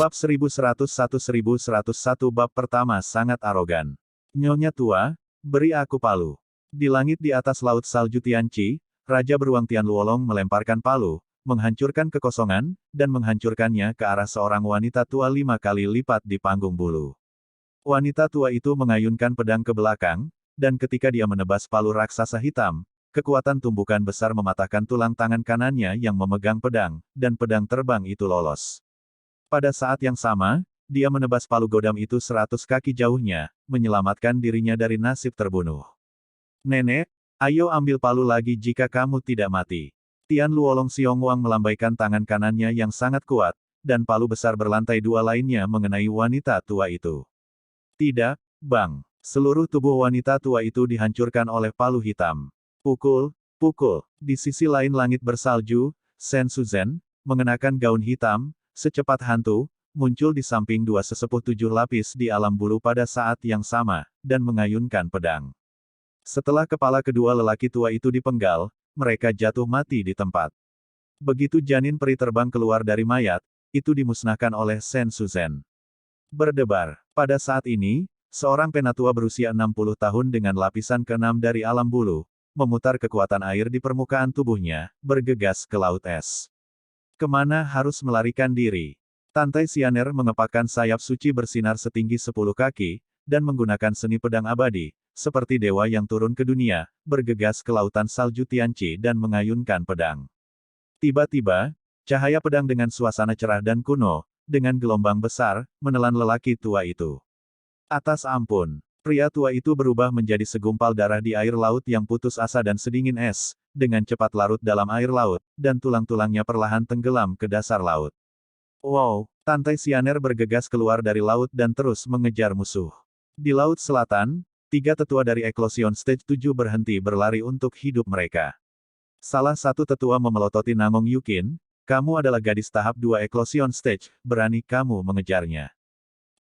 Bab 1101-1101 Bab pertama sangat arogan. Nyonya tua, beri aku palu. Di langit di atas laut salju Tianqi, Raja Beruang Tian Luolong melemparkan palu, menghancurkan kekosongan, dan menghancurkannya ke arah seorang wanita tua 5 kali lipat di panggung bulu. Wanita tua itu mengayunkan pedang ke belakang, dan ketika dia menebas palu raksasa hitam, kekuatan tumbukan besar mematahkan tulang tangan kanannya yang memegang pedang, dan pedang terbang itu lolos. Pada saat yang sama, dia menebas palu godam itu 100 kaki jauhnya, menyelamatkan dirinya dari nasib terbunuh. Nenek, ayo ambil palu lagi jika kamu tidak mati. Tian Luolong Xiongwang melambaikan tangan kanannya yang sangat kuat, dan palu besar berlantai 2 lainnya mengenai wanita tua itu. Tidak, Bang. Seluruh tubuh wanita tua itu dihancurkan oleh palu hitam. Pukul, pukul. Di sisi lain langit bersalju, Shen Suzhen, mengenakan gaun hitam, secepat hantu, muncul di samping dua sesepuh 7 lapis di alam bulu pada saat yang sama, dan mengayunkan pedang. Setelah kepala kedua lelaki tua itu dipenggal, mereka jatuh mati di tempat. Begitu janin peri terbang keluar dari mayat, itu dimusnahkan oleh Shen Suzhen. Berdebar. Pada saat ini, seorang penatua berusia 60 tahun dengan lapisan ke-6 dari alam bulu, memutar kekuatan air di permukaan tubuhnya, bergegas ke laut es. Kemana harus melarikan diri? Tantai Xianer mengepakkan sayap suci bersinar setinggi 10 kaki, dan menggunakan seni pedang abadi, seperti dewa yang turun ke dunia, bergegas ke lautan salju Tianqi dan mengayunkan pedang. Tiba-tiba, cahaya pedang dengan suasana cerah dan kuno, dengan gelombang besar, menelan lelaki tua itu. Atas ampun, pria tua itu berubah menjadi segumpal darah di air laut yang putus asa dan sedingin es, dengan cepat larut dalam air laut, dan tulang-tulangnya perlahan tenggelam ke dasar laut. Wow, Tantai Xianer bergegas keluar dari laut dan terus mengejar musuh. Di laut selatan, 3 tetua dari Eclosion Stage 7 berhenti berlari untuk hidup mereka. Salah satu tetua memelototi Nangong Yukin, kamu adalah gadis tahap 2 Eclosion Stage, berani kamu mengejarnya.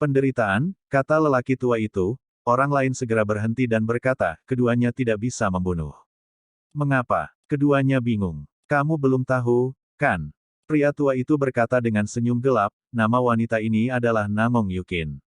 Penderitaan, kata lelaki tua itu, orang lain segera berhenti dan berkata, keduanya tidak bisa membunuh. Mengapa? Keduanya bingung. Kamu belum tahu, kan? Pria tua itu berkata dengan senyum gelap, nama wanita ini adalah Nangong Yukin.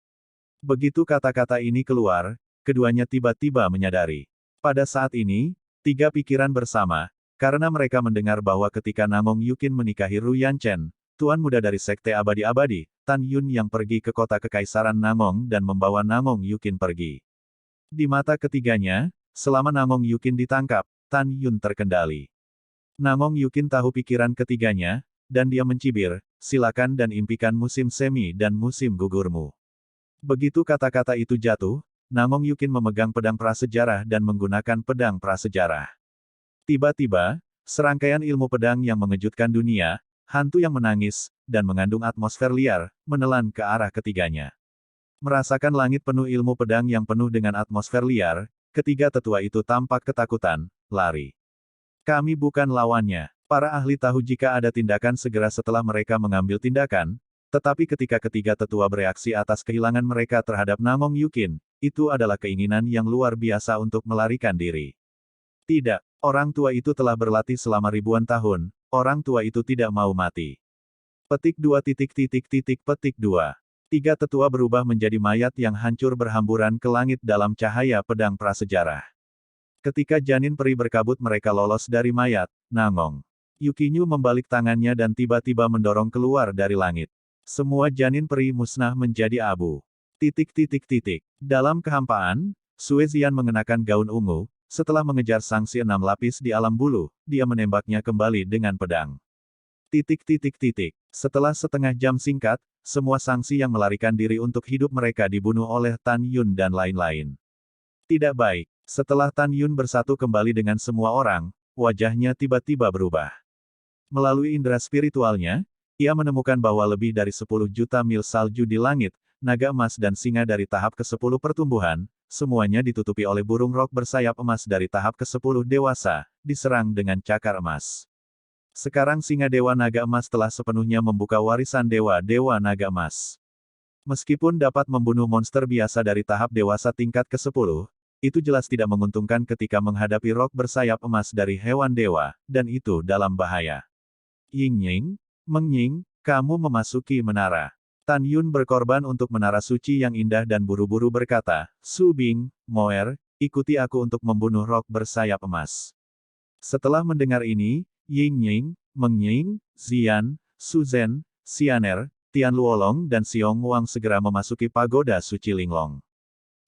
Begitu kata-kata ini keluar, keduanya tiba-tiba menyadari. Pada saat ini, 3 pikiran bersama, karena mereka mendengar bahwa ketika Nangong Yukin menikahi Ru Yanchen, tuan muda dari Sekte Abadi-Abadi, Tan Yun yang pergi ke kota Kekaisaran Nangong dan membawa Nangong Yukin pergi. Di mata ketiganya, selama Nangong Yukin ditangkap, Tan Yun terkendali. Nangong Yukin tahu pikiran ketiganya, dan dia mencibir, silakan dan impikan musim semi dan musim gugurmu. Begitu kata-kata itu jatuh, Nangong Yukin memegang pedang prasejarah dan menggunakan pedang prasejarah. Tiba-tiba, serangkaian ilmu pedang yang mengejutkan dunia, hantu yang menangis, dan mengandung atmosfer liar, menelan ke arah ketiganya. Merasakan langit penuh ilmu pedang yang penuh dengan atmosfer liar, ketiga tetua itu tampak ketakutan, lari. Kami bukan lawannya. Para ahli tahu jika ada tindakan segera setelah mereka mengambil tindakan, tetapi ketika ketiga tetua bereaksi atas kehilangan mereka terhadap Nangong Yukin, itu adalah keinginan yang luar biasa untuk melarikan diri. Tidak, orang tua itu telah berlatih selama ribuan tahun, orang tua itu tidak mau mati. Petik 2 petik 2. 3 tetua berubah menjadi mayat yang hancur berhamburan ke langit dalam cahaya pedang prasejarah. Ketika janin peri berkabut mereka lolos dari mayat, Nangong Yukinyu membalik tangannya dan tiba-tiba mendorong keluar dari langit. Semua janin peri musnah menjadi abu. Dalam kehampaan, Sue Zian mengenakan gaun ungu, setelah mengejar sangsi 6 lapis di alam bulu, dia menembaknya kembali dengan pedang. Setelah setengah jam singkat, semua sangsi yang melarikan diri untuk hidup mereka dibunuh oleh Tan Yun dan lain-lain. Tidak baik. Setelah Tan Yun bersatu kembali dengan semua orang, wajahnya tiba-tiba berubah. Melalui indera spiritualnya, ia menemukan bahwa lebih dari 10 juta mil salju di langit, naga emas dan singa dari tahap ke-10 pertumbuhan, semuanya ditutupi oleh burung rok bersayap emas dari tahap ke-10 dewasa, diserang dengan cakar emas. Sekarang singa Dewa Naga Emas telah sepenuhnya membuka warisan Dewa-Dewa Naga Emas. Meskipun dapat membunuh monster biasa dari tahap dewasa tingkat ke-10, itu jelas tidak menguntungkan ketika menghadapi rok bersayap emas dari hewan dewa, dan itu dalam bahaya. Ying-Ying, Meng-Ying, kamu memasuki menara. Tan Yun berkorban untuk menara suci yang indah dan buru-buru berkata, Su Bing, Moer, ikuti aku untuk membunuh rok bersayap emas. Setelah mendengar ini, Ying Ying, Meng Ying, Zian, Su Zhen, Xianer, Tian Luolong dan Xiong Wang segera memasuki pagoda suci Linglong.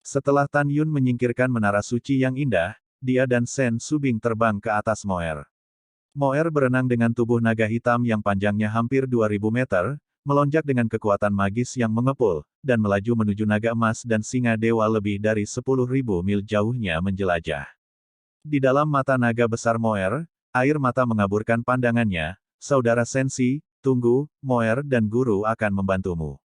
Setelah Tan Yun menyingkirkan menara suci yang indah, dia dan Sen Su Bing terbang ke atas Moer. Moer berenang dengan tubuh naga hitam yang panjangnya hampir 2000 meter, melonjak dengan kekuatan magis yang mengepul, dan melaju menuju naga emas dan singa dewa lebih dari 10.000 mil jauhnya menjelajah. Di dalam mata naga besar Moer, air mata mengaburkan pandangannya, saudara Sensi, tunggu, Moer dan guru akan membantumu.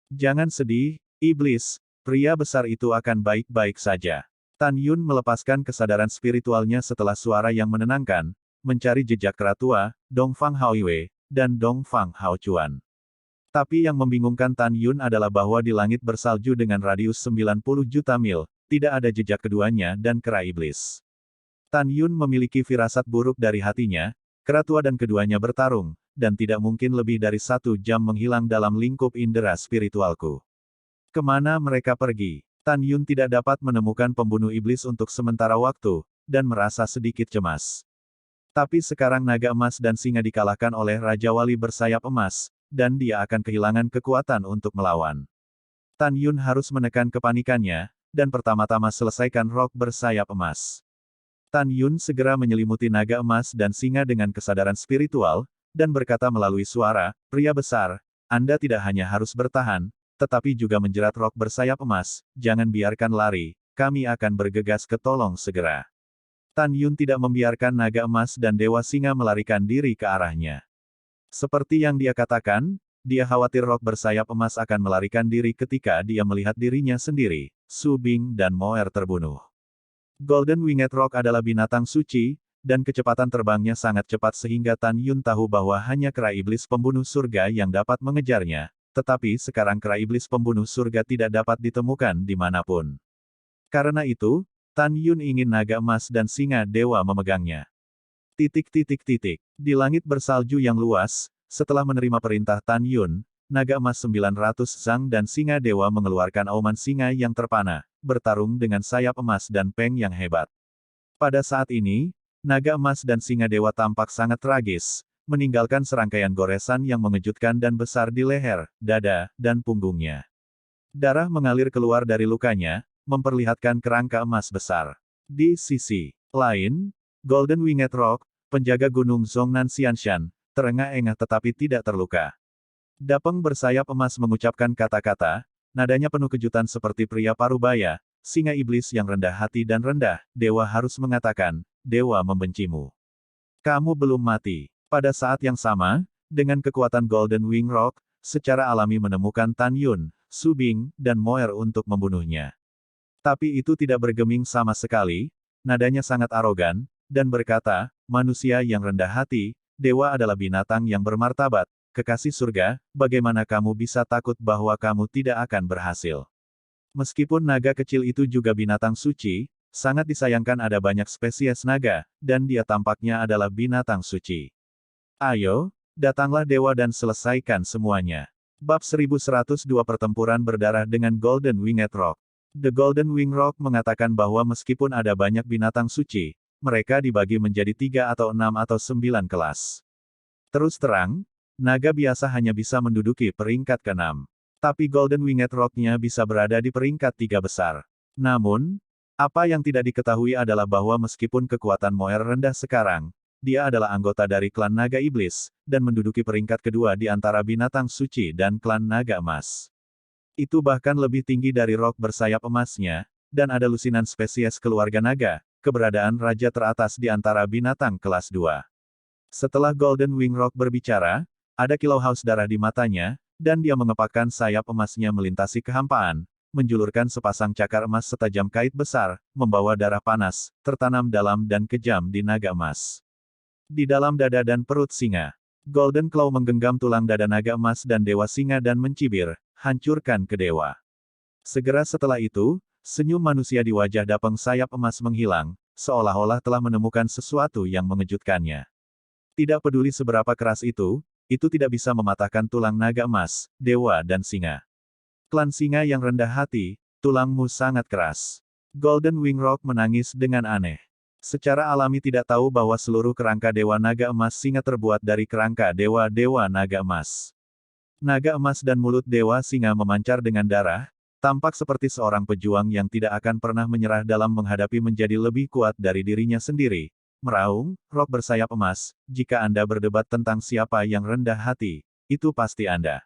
Jangan sedih, iblis, pria besar itu akan baik-baik saja. Tan Yun melepaskan kesadaran spiritualnya setelah suara yang menenangkan, mencari jejak keratua, Dongfang Haoiwei, dan Dongfang Hao Chuan. Tapi yang membingungkan Tan Yun adalah bahwa di langit bersalju dengan radius 90 juta mil, tidak ada jejak keduanya dan kera iblis. Tan Yun memiliki firasat buruk dari hatinya, keratua dan keduanya bertarung, dan tidak mungkin lebih dari 1 jam menghilang dalam lingkup indera spiritualku. Kemana mereka pergi? Tan Yun tidak dapat menemukan pembunuh iblis untuk sementara waktu, dan merasa sedikit cemas. Tapi sekarang naga emas dan singa dikalahkan oleh Raja Wali bersayap emas, dan dia akan kehilangan kekuatan untuk melawan. Tan Yun harus menekan kepanikannya, dan pertama-tama selesaikan rok bersayap emas. Tan Yun segera menyelimuti naga emas dan singa dengan kesadaran spiritual, dan berkata melalui suara, pria besar, Anda tidak hanya harus bertahan, tetapi juga menjerat rok bersayap emas, jangan biarkan lari, kami akan bergegas ke Tolong segera. Tan Yun tidak membiarkan naga emas dan dewa singa melarikan diri ke arahnya. Seperti yang dia katakan, dia khawatir rok bersayap emas akan melarikan diri ketika dia melihat dirinya sendiri, Su Bing dan Moer terbunuh. Golden Winged Rock adalah binatang suci, dan kecepatan terbangnya sangat cepat sehingga Tan Yun tahu bahwa hanya kera iblis pembunuh surga yang dapat mengejarnya, tetapi sekarang kera iblis pembunuh surga tidak dapat ditemukan dimanapun. Karena itu, Tan Yun ingin naga emas dan singa dewa memegangnya. Di langit bersalju yang luas, setelah menerima perintah Tan Yun, naga emas 900 Zhang dan singa dewa mengeluarkan auman singa yang terpana, bertarung dengan sayap emas dan peng yang hebat. Pada saat ini, naga emas dan singa dewa tampak sangat tragis, meninggalkan serangkaian goresan yang mengejutkan dan besar di leher, dada, dan punggungnya. Darah mengalir keluar dari lukanya, memperlihatkan kerangka emas besar. Di sisi lain, Golden Winged Rock, penjaga gunung Zhongnan Xianshan, terengah-engah tetapi tidak terluka. Dapeng bersayap emas mengucapkan kata-kata, nadanya penuh kejutan seperti pria parubaya, singa iblis yang rendah hati dan rendah, dewa harus mengatakan, dewa membencimu. Kamu belum mati. Pada saat yang sama, dengan kekuatan Golden Wing Rock, secara alami menemukan Tan Yun, Su Bing, dan Moer untuk membunuhnya. Tapi itu tidak bergeming sama sekali, nadanya sangat arogan, dan berkata, manusia yang rendah hati, dewa adalah binatang yang bermartabat, kekasih surga, bagaimana kamu bisa takut bahwa kamu tidak akan berhasil? Meskipun naga kecil itu juga binatang suci, sangat disayangkan ada banyak spesies naga, dan dia tampaknya adalah binatang suci. Ayo, datanglah dewa dan selesaikan semuanya. Bab 1102 Pertempuran berdarah dengan Golden Winged Rock. The Golden Wing Rock mengatakan bahwa meskipun ada banyak binatang suci, mereka dibagi menjadi 3 atau 6 atau 9 kelas. Terus terang, naga biasa hanya bisa menduduki peringkat ke-6. Tapi Golden Winged Rock-nya bisa berada di peringkat 3 besar. Namun, apa yang tidak diketahui adalah bahwa meskipun kekuatan Moer rendah sekarang, dia adalah anggota dari klan naga iblis, dan menduduki peringkat kedua di antara binatang suci dan klan naga emas. Itu bahkan lebih tinggi dari rok bersayap emasnya, dan ada lusinan spesies keluarga naga, keberadaan raja teratas di antara binatang kelas 2. Setelah Golden Wing Rock berbicara, ada kilau haus darah di matanya, dan dia mengepakkan sayap emasnya melintasi kehampaan, menjulurkan sepasang cakar emas setajam kait besar, membawa darah panas, tertanam dalam dan kejam di naga emas. Di dalam dada dan perut singa, Golden Claw menggenggam tulang dada naga emas dan dewa singa dan mencibir, hancurkan ke dewa. Segera setelah itu, senyum manusia di wajah Dapeng sayap emas menghilang, seolah-olah telah menemukan sesuatu yang mengejutkannya. Tidak peduli seberapa keras itu, itu tidak bisa mematahkan tulang naga emas, dewa dan singa. Klan singa yang rendah hati, tulangmu sangat keras. Golden Wing Rock menangis dengan aneh. Secara alami tidak tahu bahwa seluruh kerangka dewa naga emas singa terbuat dari kerangka dewa-dewa naga emas. Naga emas dan mulut dewa singa memancar dengan darah, tampak seperti seorang pejuang yang tidak akan pernah menyerah dalam menghadapi menjadi lebih kuat dari dirinya sendiri. Meraung, rok bersayap emas, jika Anda berdebat tentang siapa yang rendah hati, itu pasti Anda.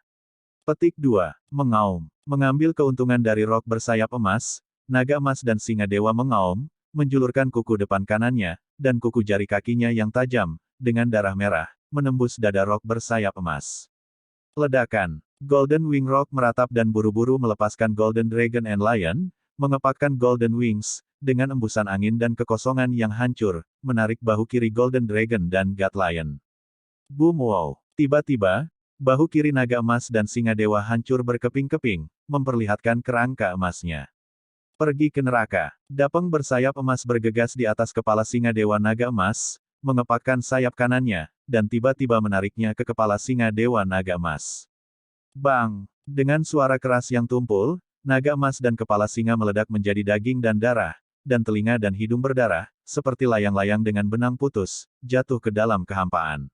Petik 2. Mengaum. Mengambil keuntungan dari rok bersayap emas, naga emas dan singa dewa mengaum, menjulurkan kuku depan kanannya, dan kuku jari kakinya yang tajam, dengan darah merah, menembus dada rok bersayap emas. Ledakan. Golden Wing Rock meratap dan buru-buru melepaskan Golden Dragon and Lion, mengepakkan Golden Wings, dengan embusan angin dan kekosongan yang hancur, menarik bahu kiri Golden Dragon dan God Lion. Boom wow. Tiba-tiba, bahu kiri naga emas dan singa dewa hancur berkeping-keping, memperlihatkan kerangka emasnya. Pergi ke neraka. Dapeng bersayap emas bergegas di atas kepala singa dewa naga emas, mengepakkan sayap kanannya, dan tiba-tiba menariknya ke kepala singa dewa naga emas. Bang! Dengan suara keras yang tumpul, naga emas dan kepala singa meledak menjadi daging dan darah, dan telinga dan hidung berdarah, seperti layang-layang dengan benang putus, jatuh ke dalam kehampaan.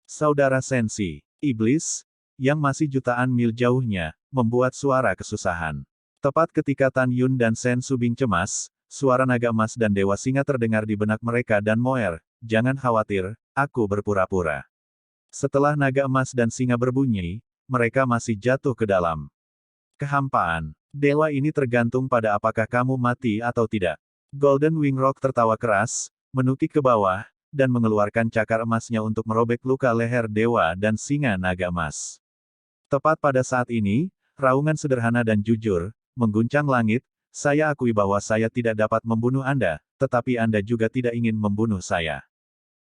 Saudara Sensi, iblis, yang masih jutaan mil jauhnya, membuat suara kesusahan. Tepat ketika Tan Yun dan Sen Subing cemas, suara naga emas dan dewa singa terdengar di benak mereka dan Moer, jangan khawatir, aku berpura-pura. Setelah naga emas dan singa berbunyi, mereka masih jatuh ke dalam kehampaan. Dewa ini tergantung pada apakah kamu mati atau tidak. Golden Wing Rock tertawa keras, menukik ke bawah, dan mengeluarkan cakar emasnya untuk merobek luka leher dewa dan singa naga emas. Tepat pada saat ini, raungan sederhana dan jujur, mengguncang langit, saya akui bahwa saya tidak dapat membunuh Anda, tetapi Anda juga tidak ingin membunuh saya.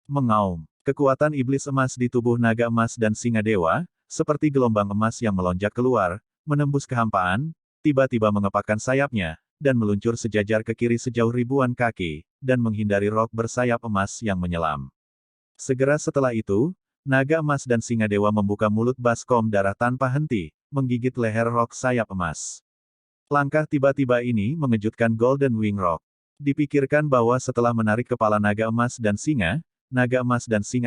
Mengaum. Kekuatan iblis emas di tubuh naga emas dan singa dewa, seperti gelombang emas yang melonjak keluar, menembus kehampaan, tiba-tiba mengepakkan sayapnya, dan meluncur sejajar ke kiri sejauh ribuan kaki, dan menghindari rok bersayap emas yang menyelam. Segera setelah itu, naga emas dan singa dewa membuka mulut baskom darah tanpa henti, menggigit leher rok sayap emas. Langkah tiba-tiba ini mengejutkan Golden Wing Rock. Dipikirkan bahwa setelah menarik kepala naga emas dan singa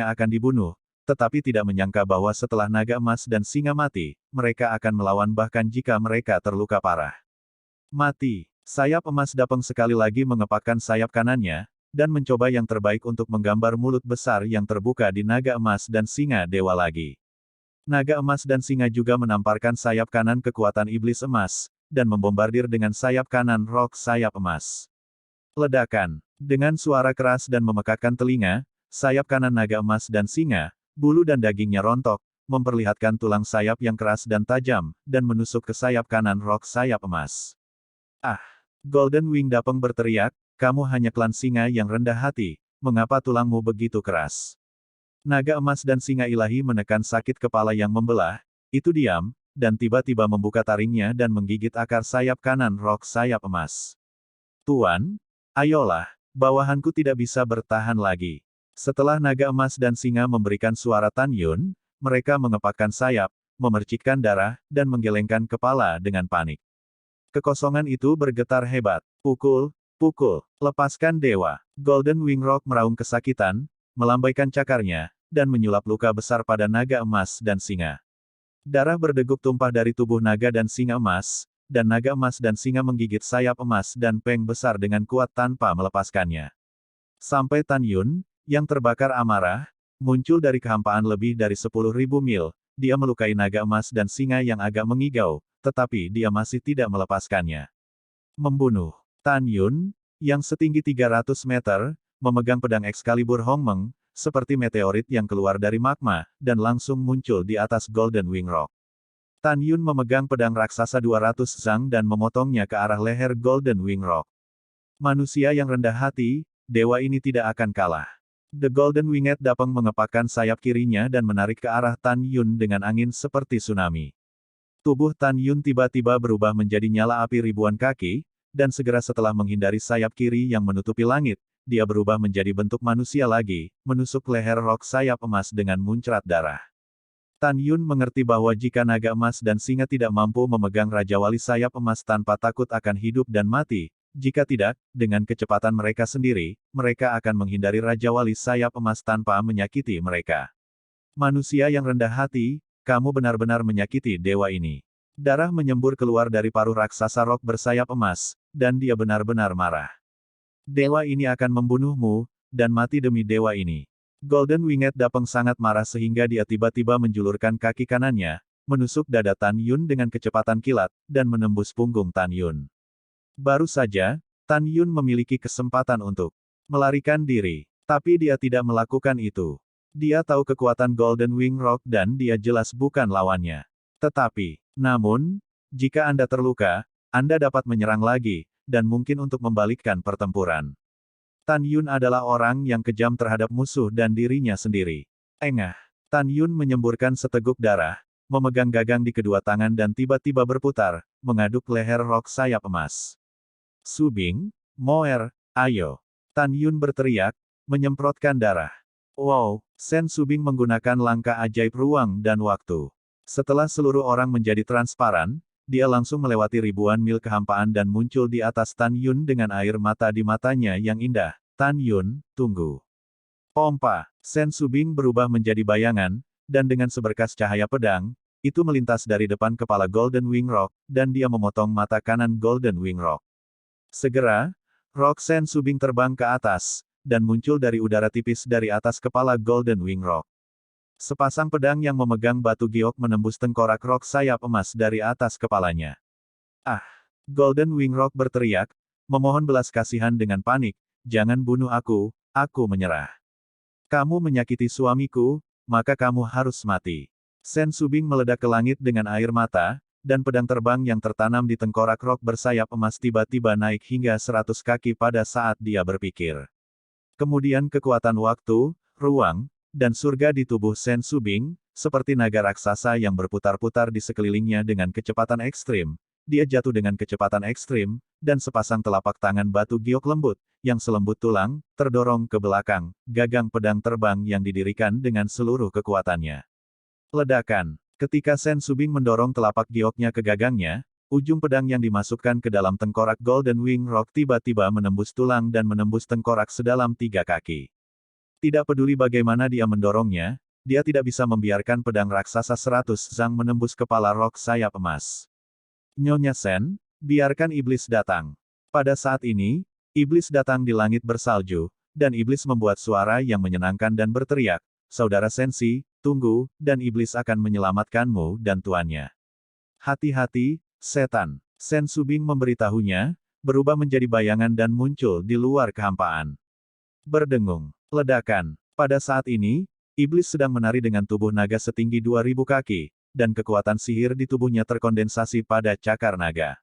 akan dibunuh, tetapi tidak menyangka bahwa setelah naga emas dan singa mati, mereka akan melawan bahkan jika mereka terluka parah. Mati. Sayap emas Dapeng sekali lagi mengepakkan sayap kanannya, dan mencoba yang terbaik untuk menggambar mulut besar yang terbuka di naga emas dan singa dewa lagi. Naga emas dan singa juga menamparkan sayap kanan kekuatan iblis emas, dan membombardir dengan sayap kanan rok sayap emas. Ledakan. Dengan suara keras dan memekakkan telinga, sayap kanan naga emas dan singa, bulu dan dagingnya rontok, memperlihatkan tulang sayap yang keras dan tajam, dan menusuk ke sayap kanan rok sayap emas. Ah! Golden Wing Dapeng berteriak, kamu hanya klan singa yang rendah hati, mengapa tulangmu begitu keras? Naga emas dan singa ilahi menekan sakit kepala yang membelah, itu diam, dan tiba-tiba membuka taringnya dan menggigit akar sayap kanan rok sayap emas. Tuan, ayolah, bawahanku tidak bisa bertahan lagi. Setelah naga emas dan singa memberikan suara Tan Yun, mereka mengepakkan sayap, memercikkan darah, dan menggelengkan kepala dengan panik. Kekosongan itu bergetar hebat. Pukul, pukul, lepaskan dewa. Golden Wing Rock meraung kesakitan, melambaikan cakarnya, dan menyulap luka besar pada naga emas dan singa. Darah berdeguk tumpah dari tubuh naga dan singa emas, dan naga emas dan singa menggigit sayap emas dan peng besar dengan kuat tanpa melepaskannya. Sampai Tan Yun, yang terbakar amarah, muncul dari kehampaan lebih dari 10.000 mil, dia melukai naga emas dan singa yang agak mengigau, tetapi dia masih tidak melepaskannya. Membunuh. Tan Yun, yang setinggi 300 meter, memegang pedang Excalibur Hongmeng, seperti meteorit yang keluar dari magma, dan langsung muncul di atas Golden Wing Rock. Tan Yun memegang pedang raksasa 200 zang dan memotongnya ke arah leher Golden Wing Rock. Manusia yang rendah hati, dewa ini tidak akan kalah. The Golden Winged Dapeng mengepakkan sayap kirinya dan menarik ke arah Tan Yun dengan angin seperti tsunami. Tubuh Tan Yun tiba-tiba berubah menjadi nyala api ribuan kaki, dan segera setelah menghindari sayap kiri yang menutupi langit, dia berubah menjadi bentuk manusia lagi, menusuk leher rok sayap emas dengan muncrat darah. Tan Yun mengerti bahwa jika naga emas dan singa tidak mampu memegang Raja Wali sayap emas tanpa takut akan hidup dan mati, jika tidak, dengan kecepatan mereka sendiri, mereka akan menghindari Raja Wali sayap emas tanpa menyakiti mereka. Manusia yang rendah hati, kamu benar-benar menyakiti dewa ini. Darah menyembur keluar dari paruh raksasa rok bersayap emas, dan dia benar-benar marah. Dewa ini akan membunuhmu, dan mati demi dewa ini. Golden Winged Dapeng sangat marah sehingga dia tiba-tiba menjulurkan kaki kanannya, menusuk dada Tan Yun dengan kecepatan kilat, dan menembus punggung Tan Yun. Baru saja, Tan Yun memiliki kesempatan untuk melarikan diri, tapi dia tidak melakukan itu. Dia tahu kekuatan Golden Wing Rock dan dia jelas bukan lawannya. Namun, jika Anda terluka, Anda dapat menyerang lagi, dan mungkin untuk membalikkan pertempuran. Tan Yun adalah orang yang kejam terhadap musuh dan dirinya sendiri. Engah. Tan Yun menyemburkan seteguk darah, memegang gagang di kedua tangan dan tiba-tiba berputar, mengaduk leher rok sayap emas. Subing, Moer, ayo. Tan Yun berteriak, menyemprotkan darah. Wow, Sen Subing menggunakan langkah ajaib ruang dan waktu. Setelah seluruh orang menjadi transparan, dia langsung melewati ribuan mil kehampaan dan muncul di atas Tan Yun dengan air mata di matanya yang indah. Tan Yun, tunggu. Pompa, Sen Subing berubah menjadi bayangan, dan dengan seberkas cahaya pedang, itu melintas dari depan kepala Golden Wing Rock, dan dia memotong mata kanan Golden Wing Rock. Segera, Rock Sen Subing terbang ke atas, dan muncul dari udara tipis dari atas kepala Golden Wing Rock. Sepasang pedang yang memegang batu giok menembus tengkorak Rock sayap emas dari atas kepalanya. Ah! Golden Wing Rock berteriak, memohon belas kasihan dengan panik, jangan bunuh aku menyerah. Kamu menyakiti suamiku, maka kamu harus mati. Sen Subing meledak ke langit dengan air mata, dan pedang terbang yang tertanam di tengkorak Rock bersayap emas tiba-tiba naik hingga 100 kaki pada saat dia berpikir. Kemudian kekuatan waktu, ruang, dan surga di tubuh Sen Subing, seperti naga raksasa yang berputar-putar di sekelilingnya dengan kecepatan ekstrim. Dia jatuh dengan kecepatan ekstrim, dan sepasang telapak tangan batu giok lembut, yang selembut tulang, terdorong ke belakang, gagang pedang terbang yang didirikan dengan seluruh kekuatannya. Ledakan. Ketika Sen Subing mendorong telapak gioknya ke gagangnya, ujung pedang yang dimasukkan ke dalam tengkorak Golden Wing Rock tiba-tiba menembus tulang dan menembus tengkorak sedalam 3 kaki. Tidak peduli bagaimana dia mendorongnya, dia tidak bisa membiarkan pedang raksasa 100 zang menembus kepala Rock sayap emas. Nyonya Sen, biarkan iblis datang. Pada saat ini, iblis datang di langit bersalju, dan iblis membuat suara yang menyenangkan dan berteriak, Saudara Sensi, tunggu, dan iblis akan menyelamatkanmu dan tuannya. Hati-hati, setan. Sen Subing memberitahunya, berubah menjadi bayangan dan muncul di luar kehampaan. Berdengung. Ledakan. Pada saat ini, iblis sedang menari dengan tubuh naga setinggi 2000 kaki, dan kekuatan sihir di tubuhnya terkondensasi pada cakar naga.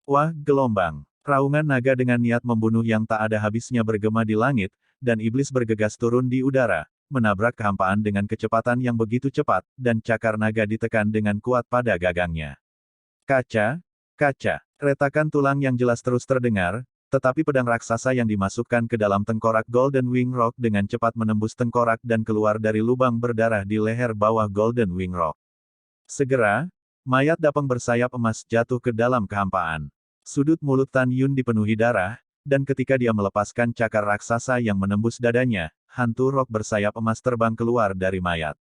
Wah, gelombang. Raungan naga dengan niat membunuh yang tak ada habisnya bergema di langit, dan iblis bergegas turun di udara, menabrak kehampaan dengan kecepatan yang begitu cepat, dan cakar naga ditekan dengan kuat pada gagangnya. Kaca, kaca. Retakan tulang yang jelas terus terdengar, tetapi pedang raksasa yang dimasukkan ke dalam tengkorak Golden Wing Rock dengan cepat menembus tengkorak dan keluar dari lubang berdarah di leher bawah Golden Wing Rock. Segera, mayat Dapeng bersayap emas jatuh ke dalam kehampaan. Sudut mulut Tan Yun dipenuhi darah, dan ketika dia melepaskan cakar raksasa yang menembus dadanya, hantu Rock bersayap emas terbang keluar dari mayat.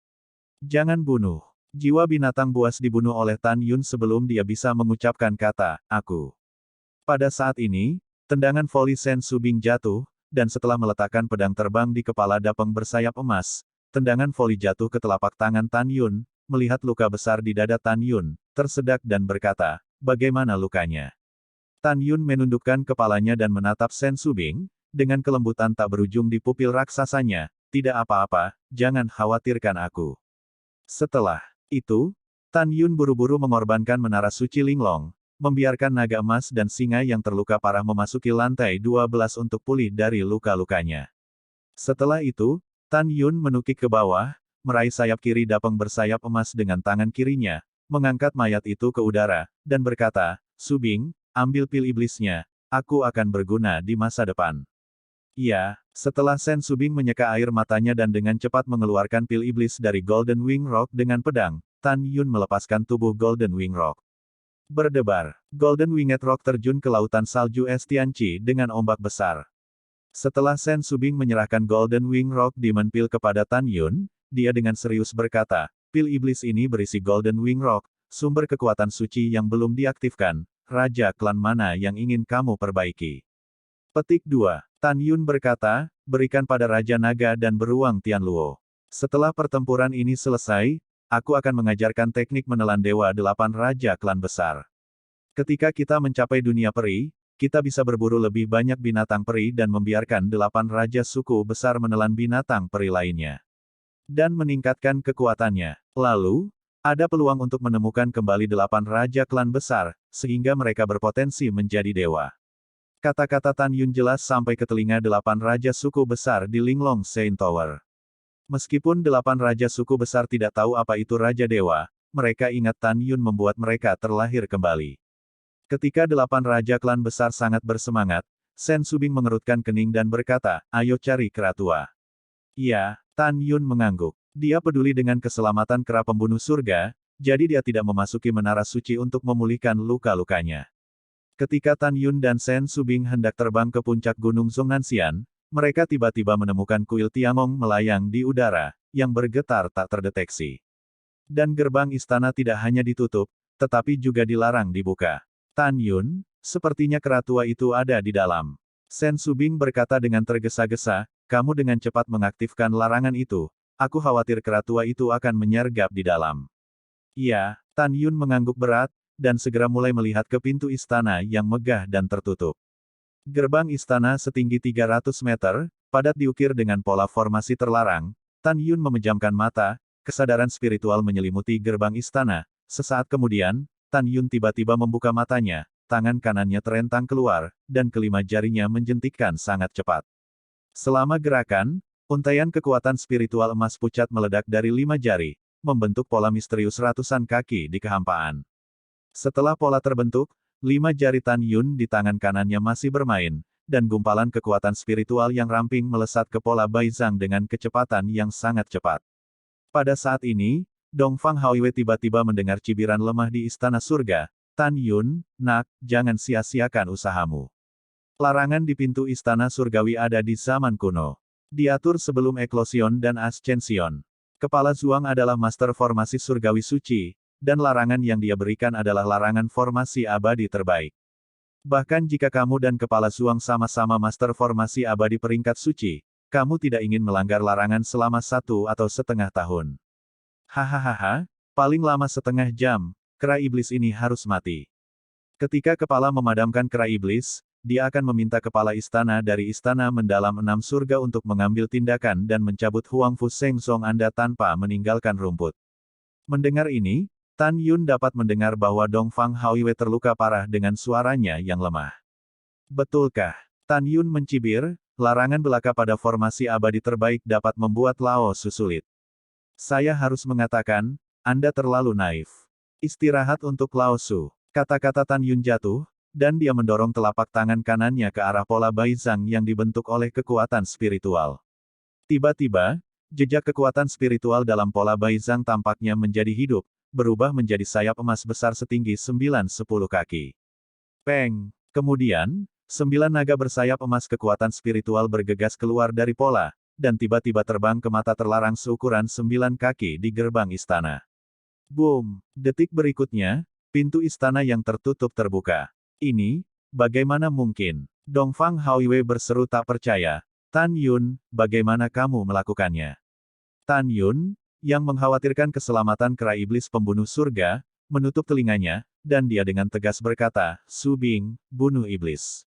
Jangan bunuh. Jiwa binatang buas dibunuh oleh Tan Yun sebelum dia bisa mengucapkan kata, aku. Pada saat ini, tendangan voli Sen Subing jatuh, dan setelah meletakkan pedang terbang di kepala Dapeng bersayap emas, tendangan voli jatuh ke telapak tangan Tan Yun, melihat luka besar di dada Tan Yun, tersedak dan berkata, bagaimana lukanya? Tan Yun menundukkan kepalanya dan menatap Sen Subing, dengan kelembutan tak berujung di pupil raksasanya, tidak apa-apa, jangan khawatirkan aku. Setelah itu, Tan Yun buru-buru mengorbankan menara suci Linglong, membiarkan naga emas dan singa yang terluka parah memasuki lantai 12 untuk pulih dari luka-lukanya. Setelah itu, Tan Yun menukik ke bawah, meraih sayap kiri Dapeng bersayap emas dengan tangan kirinya, mengangkat mayat itu ke udara, dan berkata, Subing, ambil pil iblisnya, aku akan berguna di masa depan. Iya, setelah Sen Subing menyeka air matanya dan dengan cepat mengeluarkan pil iblis dari Golden Wing Rock dengan pedang, Tan Yun melepaskan tubuh Golden Wing Rock. Berdebar, Golden Winged Rock terjun ke lautan salju es Tianqi dengan ombak besar. Setelah Sen Subing menyerahkan Golden Wing Rock Demon Pill kepada Tan Yun, dia dengan serius berkata, pil iblis ini berisi Golden Wing Rock, sumber kekuatan suci yang belum diaktifkan, Raja klan mana yang ingin kamu perbaiki? Petik 2. Tan Yun berkata, berikan pada Raja Naga dan beruang Tianluo. Setelah pertempuran ini selesai, aku akan mengajarkan teknik menelan Dewa 8 Raja klan besar. Ketika kita mencapai dunia peri, kita bisa berburu lebih banyak binatang peri dan membiarkan 8 Raja suku besar menelan binatang peri lainnya. Dan meningkatkan kekuatannya. Lalu, ada peluang untuk menemukan kembali 8 Raja klan besar, sehingga mereka berpotensi menjadi dewa. Kata-kata Tan Yun jelas sampai ke telinga 8 Raja suku besar di Linglong Saint Tower. Meskipun 8 Raja suku besar tidak tahu apa itu Raja Dewa, mereka ingat Tan Yun membuat mereka terlahir kembali. Ketika 8 Raja klan besar sangat bersemangat, Sen Subing mengerutkan kening dan berkata, ayo cari kera tua. Iya, Tan Yun mengangguk. Dia peduli dengan keselamatan kera pembunuh surga, jadi dia tidak memasuki menara suci untuk memulihkan luka-lukanya. Ketika Tan Yun dan Sen Subing hendak terbang ke puncak gunung Zongnanxian, mereka tiba-tiba menemukan kuil Tiangong melayang di udara, yang bergetar tak terdeteksi. Dan gerbang istana tidak hanya ditutup, tetapi juga dilarang dibuka. Tan Yun, sepertinya kera tua itu ada di dalam. Sen Subing berkata dengan tergesa-gesa, kamu dengan cepat mengaktifkan larangan itu, aku khawatir kera tua itu akan menyergap di dalam. Iya, Tan Yun mengangguk berat, dan segera mulai melihat ke pintu istana yang megah dan tertutup. Gerbang istana setinggi 300 meter, padat diukir dengan pola formasi terlarang. Tan Yun memejamkan mata, kesadaran spiritual menyelimuti gerbang istana. Sesaat kemudian, Tan Yun tiba-tiba membuka matanya, tangan kanannya terentang keluar, dan kelima jarinya menjentikkan sangat cepat. Selama gerakan, untaian kekuatan spiritual emas pucat meledak dari 5 jari, membentuk pola misterius ratusan kaki di kehampaan. Setelah pola terbentuk, 5 jari Tan Yun di tangan kanannya masih bermain, dan gumpalan kekuatan spiritual yang ramping melesat ke pola Baizang dengan kecepatan yang sangat cepat. Pada saat ini, Dongfang Haoiwei tiba-tiba mendengar cibiran lemah di istana surga. Tan Yun, nak, jangan sia-siakan usahamu. Larangan di pintu istana surgawi ada di zaman kuno. Diatur sebelum eklosion dan ascension. Kepala Zuang adalah master formasi surgawi suci, dan larangan yang dia berikan adalah larangan formasi abadi terbaik. Bahkan jika kamu dan Kepala Zuang sama-sama master formasi abadi peringkat suci, kamu tidak ingin melanggar larangan selama 1 atau setengah tahun. Hahaha, paling lama setengah jam, kera iblis ini harus mati. Ketika kepala memadamkan kera iblis, dia akan meminta kepala istana dari istana mendalam 6 surga untuk mengambil tindakan dan mencabut Huangfu Shengzong Anda tanpa meninggalkan rumput. Mendengar ini, Tan Yun dapat mendengar bahwa Dongfang Haoiwei terluka parah dengan suaranya yang lemah. Betulkah? Tan Yun mencibir, larangan belaka pada formasi abadi terbaik dapat membuat Lao Su sulit. Saya harus mengatakan, Anda terlalu naif. Istirahat untuk Lao Su. Kata-kata Tan Yun jatuh, dan dia mendorong telapak tangan kanannya ke arah pola Baizang yang dibentuk oleh kekuatan spiritual. Tiba-tiba, jejak kekuatan spiritual dalam pola Baizang tampaknya menjadi hidup, berubah menjadi sayap emas besar setinggi 9-10 kaki. Peng! Kemudian, 9 naga bersayap emas kekuatan spiritual bergegas keluar dari pola, dan tiba-tiba terbang ke mata terlarang seukuran 9 kaki di gerbang istana. Boom! Detik berikutnya, pintu istana yang tertutup terbuka. Ini, bagaimana mungkin? Dongfang Haoiwei berseru tak percaya. Tan Yun, bagaimana kamu melakukannya? Tan Yun, yang mengkhawatirkan keselamatan kera iblis pembunuh surga, menutup telinganya, dan dia dengan tegas berkata, Su Bing, bunuh iblis.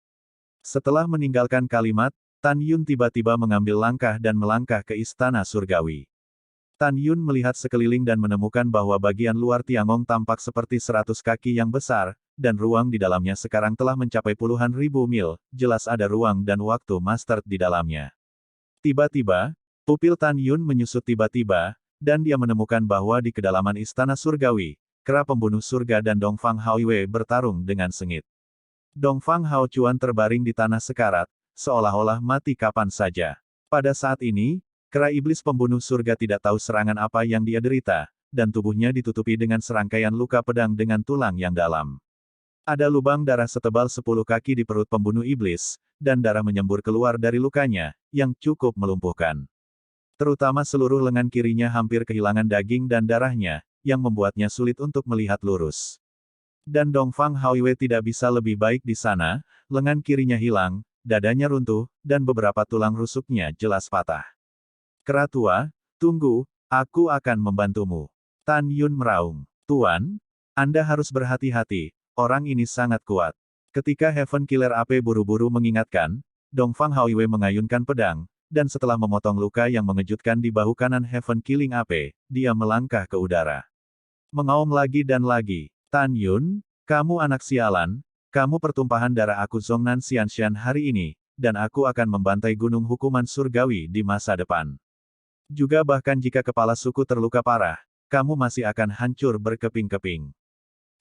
Setelah meninggalkan kalimat, Tan Yun tiba-tiba mengambil langkah dan melangkah ke istana surgawi. Tan Yun melihat sekeliling dan menemukan bahwa bagian luar Tiangong tampak seperti 100 kaki yang besar, dan ruang di dalamnya sekarang telah mencapai puluhan ribu mil, jelas ada ruang dan waktu master di dalamnya. Tiba-tiba, pupil Tan Yun menyusut tiba-tiba, dan dia menemukan bahwa di kedalaman istana surgawi, kera pembunuh surga dan Dongfang Haoiwei bertarung dengan sengit. Dongfang Hao Chuan terbaring di tanah sekarat, seolah-olah mati kapan saja. Pada saat ini, kera iblis pembunuh surga tidak tahu serangan apa yang dia derita, dan tubuhnya ditutupi dengan serangkaian luka pedang dengan tulang yang dalam. Ada lubang darah setebal 10 kaki di perut pembunuh iblis, dan darah menyembur keluar dari lukanya, yang cukup melumpuhkan. Terutama seluruh lengan kirinya hampir kehilangan daging dan darahnya, yang membuatnya sulit untuk melihat lurus. Dan Dongfang Haoiwei tidak bisa lebih baik di sana, lengan kirinya hilang, dadanya runtuh, dan beberapa tulang rusuknya jelas patah. Kera tua, tunggu, aku akan membantumu. Tan Yun meraung. Tuan, Anda harus berhati-hati, orang ini sangat kuat. Ketika Heaven Killer AP buru-buru mengingatkan, Dongfang Haoiwei mengayunkan pedang, dan setelah memotong luka yang mengejutkan di bahu kanan Heaven Killing AP, dia melangkah ke udara. Mengaum lagi dan lagi. Tan Yun, kamu anak sialan, kamu pertumpahan darah aku Zhongnan Xianshan hari ini, dan aku akan membantai gunung hukuman surgawi di masa depan. Juga bahkan jika kepala suku terluka parah, kamu masih akan hancur berkeping-keping.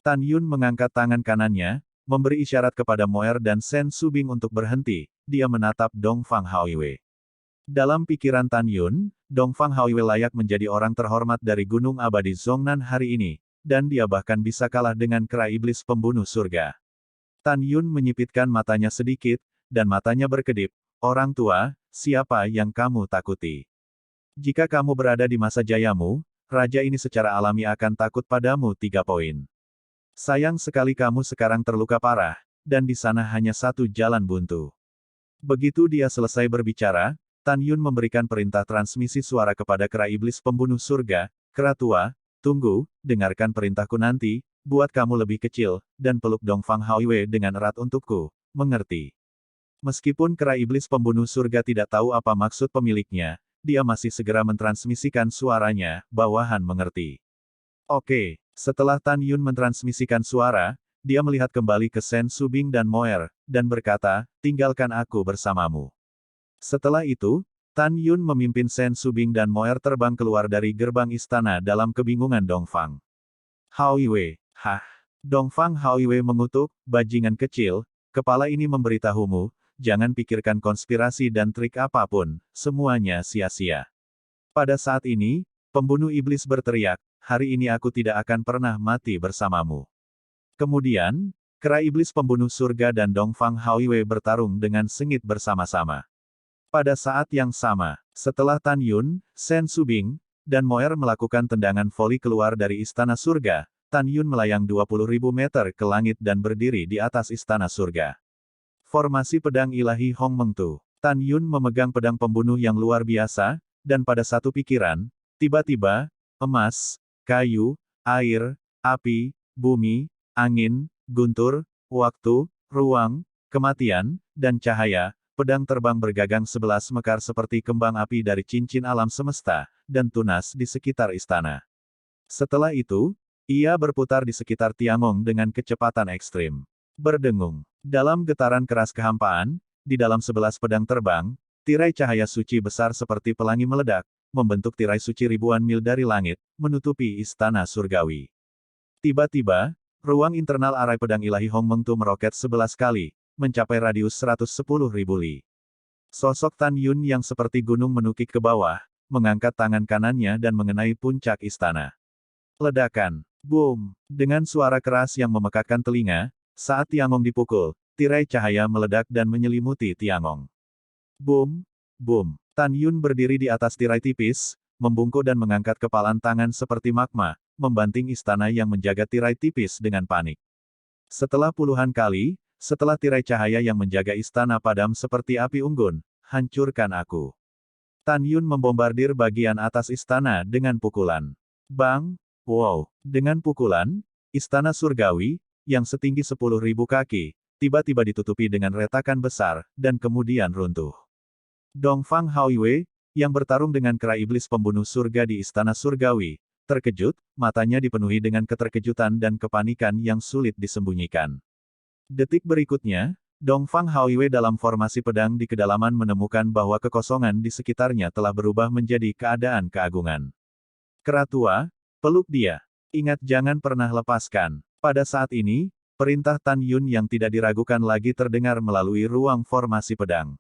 Tan Yun mengangkat tangan kanannya, memberi isyarat kepada Moer dan Shen Subing untuk berhenti, dia menatap Dongfang Haoiwei. Dalam pikiran Tan Yun, Dongfang Haoiwei layak menjadi orang terhormat dari Gunung Abadi Zhongnan hari ini, dan dia bahkan bisa kalah dengan kera iblis pembunuh surga. Tan Yun menyipitkan matanya sedikit, dan matanya berkedip, orang tua, siapa yang kamu takuti? Jika kamu berada di masa jayamu, raja ini secara alami akan takut padamu 3 poin. Sayang sekali kamu sekarang terluka parah, dan di sana hanya satu jalan buntu. Begitu dia selesai berbicara, Tan Yun memberikan perintah transmisi suara kepada kera iblis pembunuh surga, kera tua, tunggu, dengarkan perintahku nanti, buat kamu lebih kecil, dan peluk Dongfang Haoiwei dengan erat untukku, mengerti? Meskipun kera iblis pembunuh surga tidak tahu apa maksud pemiliknya, dia masih segera mentransmisikan suaranya, bawahan mengerti. Oke, setelah Tan Yun mentransmisikan suara, dia melihat kembali ke Shen Subing dan Moer, dan berkata, tinggalkan aku bersamamu. Setelah itu, Tan Yun memimpin Shen Subing dan Moer terbang keluar dari gerbang istana dalam kebingungan Dongfang Haoiwei. Hah? Dongfang Haoiwei mengutuk, bajingan kecil, kepala ini memberitahumu, jangan pikirkan konspirasi dan trik apapun, semuanya sia-sia. Pada saat ini, pembunuh iblis berteriak, hari ini aku tidak akan pernah mati bersamamu. Kemudian, kera iblis pembunuh surga dan Dongfang Haoiwei bertarung dengan sengit bersama-sama. Pada saat yang sama, setelah Tan Yun, Shen Subing, dan Moer melakukan tendangan voli keluar dari istana surga, Tan Yun melayang 20.000 meter ke langit dan berdiri di atas istana surga. Formasi pedang ilahi Hong Mengtu. Tan Yun memegang pedang pembunuh yang luar biasa, dan pada satu pikiran, tiba-tiba, emas, kayu, air, api, bumi, angin, guntur, waktu, ruang, kematian, dan cahaya, pedang terbang bergagang 11 mekar seperti kembang api dari cincin alam semesta, dan tunas di sekitar istana. Setelah itu, ia berputar di sekitar Tiangong dengan kecepatan ekstrim. Berdengung. Dalam getaran keras kehampaan, di dalam 11 pedang terbang, tirai cahaya suci besar seperti pelangi meledak, membentuk tirai suci ribuan mil dari langit, menutupi istana surgawi. Tiba-tiba, ruang internal arai pedang ilahi Hong Mengtu meroket 11 kali, mencapai radius 110.000 li. Sosok Tan Yun yang seperti gunung menukik ke bawah, mengangkat tangan kanannya dan mengenai puncak istana. Ledakan. Boom. Dengan suara keras yang memekakkan telinga, saat Tiangong dipukul, tirai cahaya meledak dan menyelimuti Tiangong. Boom. Boom. Tan Yun berdiri di atas tirai tipis, membungkuk dan mengangkat kepalan tangan seperti magma, membanting istana yang menjaga tirai tipis dengan panik. Setelah puluhan kali, setelah tirai cahaya yang menjaga istana padam seperti api unggun, hancurkan aku. Tan Yun membombardir bagian atas istana dengan pukulan. Bang! Wow! Dengan pukulan, istana surgawi, yang setinggi 10.000 kaki, tiba-tiba ditutupi dengan retakan besar, dan kemudian runtuh. Dongfang Haoiwei, yang bertarung dengan kera iblis pembunuh surga di istana surgawi, terkejut, matanya dipenuhi dengan keterkejutan dan kepanikan yang sulit disembunyikan. Detik berikutnya, Dongfang Haoiwei dalam formasi pedang di kedalaman menemukan bahwa kekosongan di sekitarnya telah berubah menjadi keadaan keagungan. Kera tua, peluk dia. Ingat jangan pernah lepaskan. Pada saat ini, Perintah Tan Yun yang tidak diragukan lagi terdengar melalui ruang formasi pedang.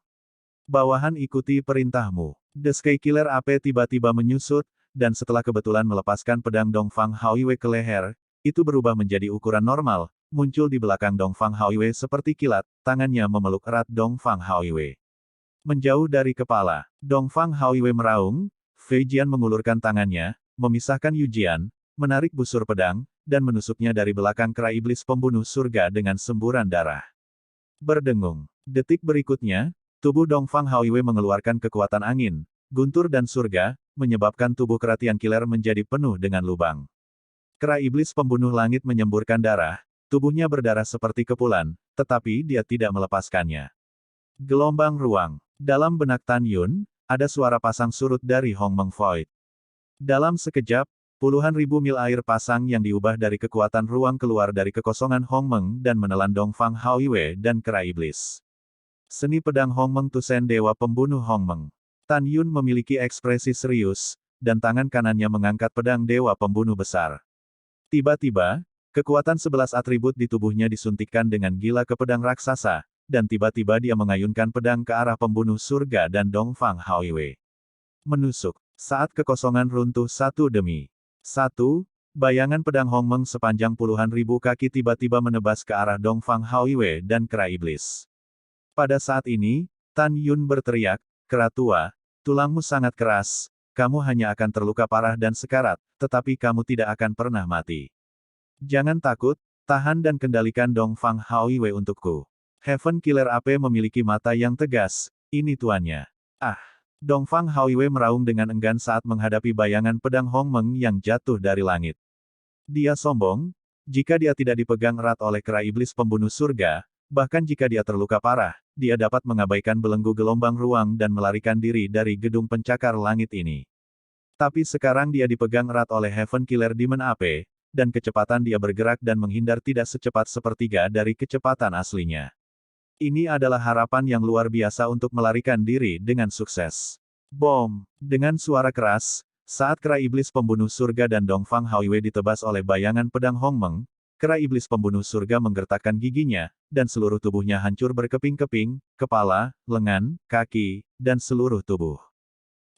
Bawahan ikuti perintahmu. The Sky Killer AP tiba-tiba menyusut, dan setelah kebetulan melepaskan pedang Dongfang Haoiwei ke leher, itu berubah menjadi ukuran normal, muncul di belakang Dongfang Haoiwei seperti kilat, tangannya memeluk erat Dongfang Haoiwei. Menjauh dari kepala, Dongfang Haoiwei meraung, Fei Jian mengulurkan tangannya, memisahkan Yu Jian, menarik busur pedang, dan menusuknya dari belakang kera iblis pembunuh surga dengan semburan darah. Berdengung. Detik berikutnya, tubuh Dongfang Haoiwei mengeluarkan kekuatan angin, guntur dan surga, menyebabkan tubuh kera Tian Killer menjadi penuh dengan lubang. Kera iblis pembunuh langit menyemburkan darah, tubuhnya berdarah seperti kepulan, tetapi dia tidak melepaskannya. Gelombang ruang. Dalam benak Tan Yun, ada suara pasang surut dari Hong Meng Void. Dalam sekejap, puluhan ribu mil air pasang yang diubah dari kekuatan ruang keluar dari kekosongan Hong Meng dan menelan Dongfang Haoiwei dan kera iblis. Seni pedang Hong Meng Tusen Dewa Pembunuh Hong Meng. Tan Yun memiliki ekspresi serius, dan tangan kanannya mengangkat pedang Dewa Pembunuh besar. Tiba-tiba, kekuatan 11 atribut di tubuhnya disuntikkan dengan gila ke pedang raksasa, dan tiba-tiba dia mengayunkan pedang ke arah pembunuh surga dan Dongfang Haoiwei. Menusuk. Saat kekosongan runtuh satu demi satu, bayangan pedang Hong Meng sepanjang puluhan ribu kaki tiba-tiba menebas ke arah Dongfang Haoiwei dan kera iblis. Pada saat ini, Tan Yun berteriak, "Kera tua, tulangmu sangat keras, kamu hanya akan terluka parah dan sekarat, tetapi kamu tidak akan pernah mati. Jangan takut, tahan dan kendalikan Dongfang Haoiwei untukku." Heaven Killer AP memiliki mata yang tegas, ini tuannya. Ah! Dongfang Haoiwei meraung dengan enggan saat menghadapi bayangan pedang Hong Meng yang jatuh dari langit. Dia sombong, jika dia tidak dipegang erat oleh kera iblis pembunuh surga, bahkan jika dia terluka parah, dia dapat mengabaikan belenggu gelombang ruang dan melarikan diri dari gedung pencakar langit ini. Tapi sekarang dia dipegang erat oleh Heaven Killer Demon AP, dan kecepatan dia bergerak dan menghindar tidak secepat sepertiga dari kecepatan aslinya. Ini adalah harapan yang luar biasa untuk melarikan diri dengan sukses. Bom! Dengan suara keras, saat kera iblis pembunuh surga dan Dongfang Haoiwei ditebas oleh bayangan pedang Hong Meng, kera iblis pembunuh surga menggertakkan giginya, dan seluruh tubuhnya hancur berkeping-keping, kepala, lengan, kaki, dan seluruh tubuh.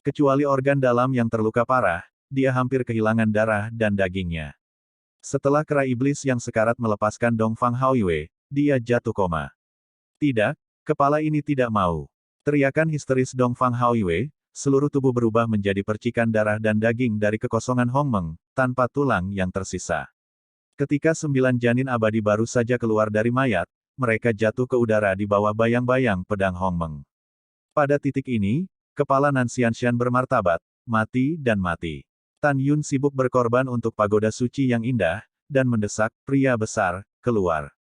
Kecuali organ dalam yang terluka parah, dia hampir kehilangan darah dan dagingnya. Setelah kera iblis yang sekarat melepaskan Dongfang Haoiwei, dia jatuh koma. Tidak, kepala ini tidak mau. Teriakan histeris Dongfang Haoiwei, seluruh tubuh berubah menjadi percikan darah dan daging dari kekosongan Hong Meng, tanpa tulang yang tersisa. Ketika 9 janin abadi baru saja keluar dari mayat, mereka jatuh ke udara di bawah bayang-bayang pedang Hong Meng. Pada titik ini, kepala Nan Xianshan bermartabat, mati dan mati. Tan Yun sibuk berkorban untuk pagoda suci yang indah, dan mendesak, pria besar, keluar.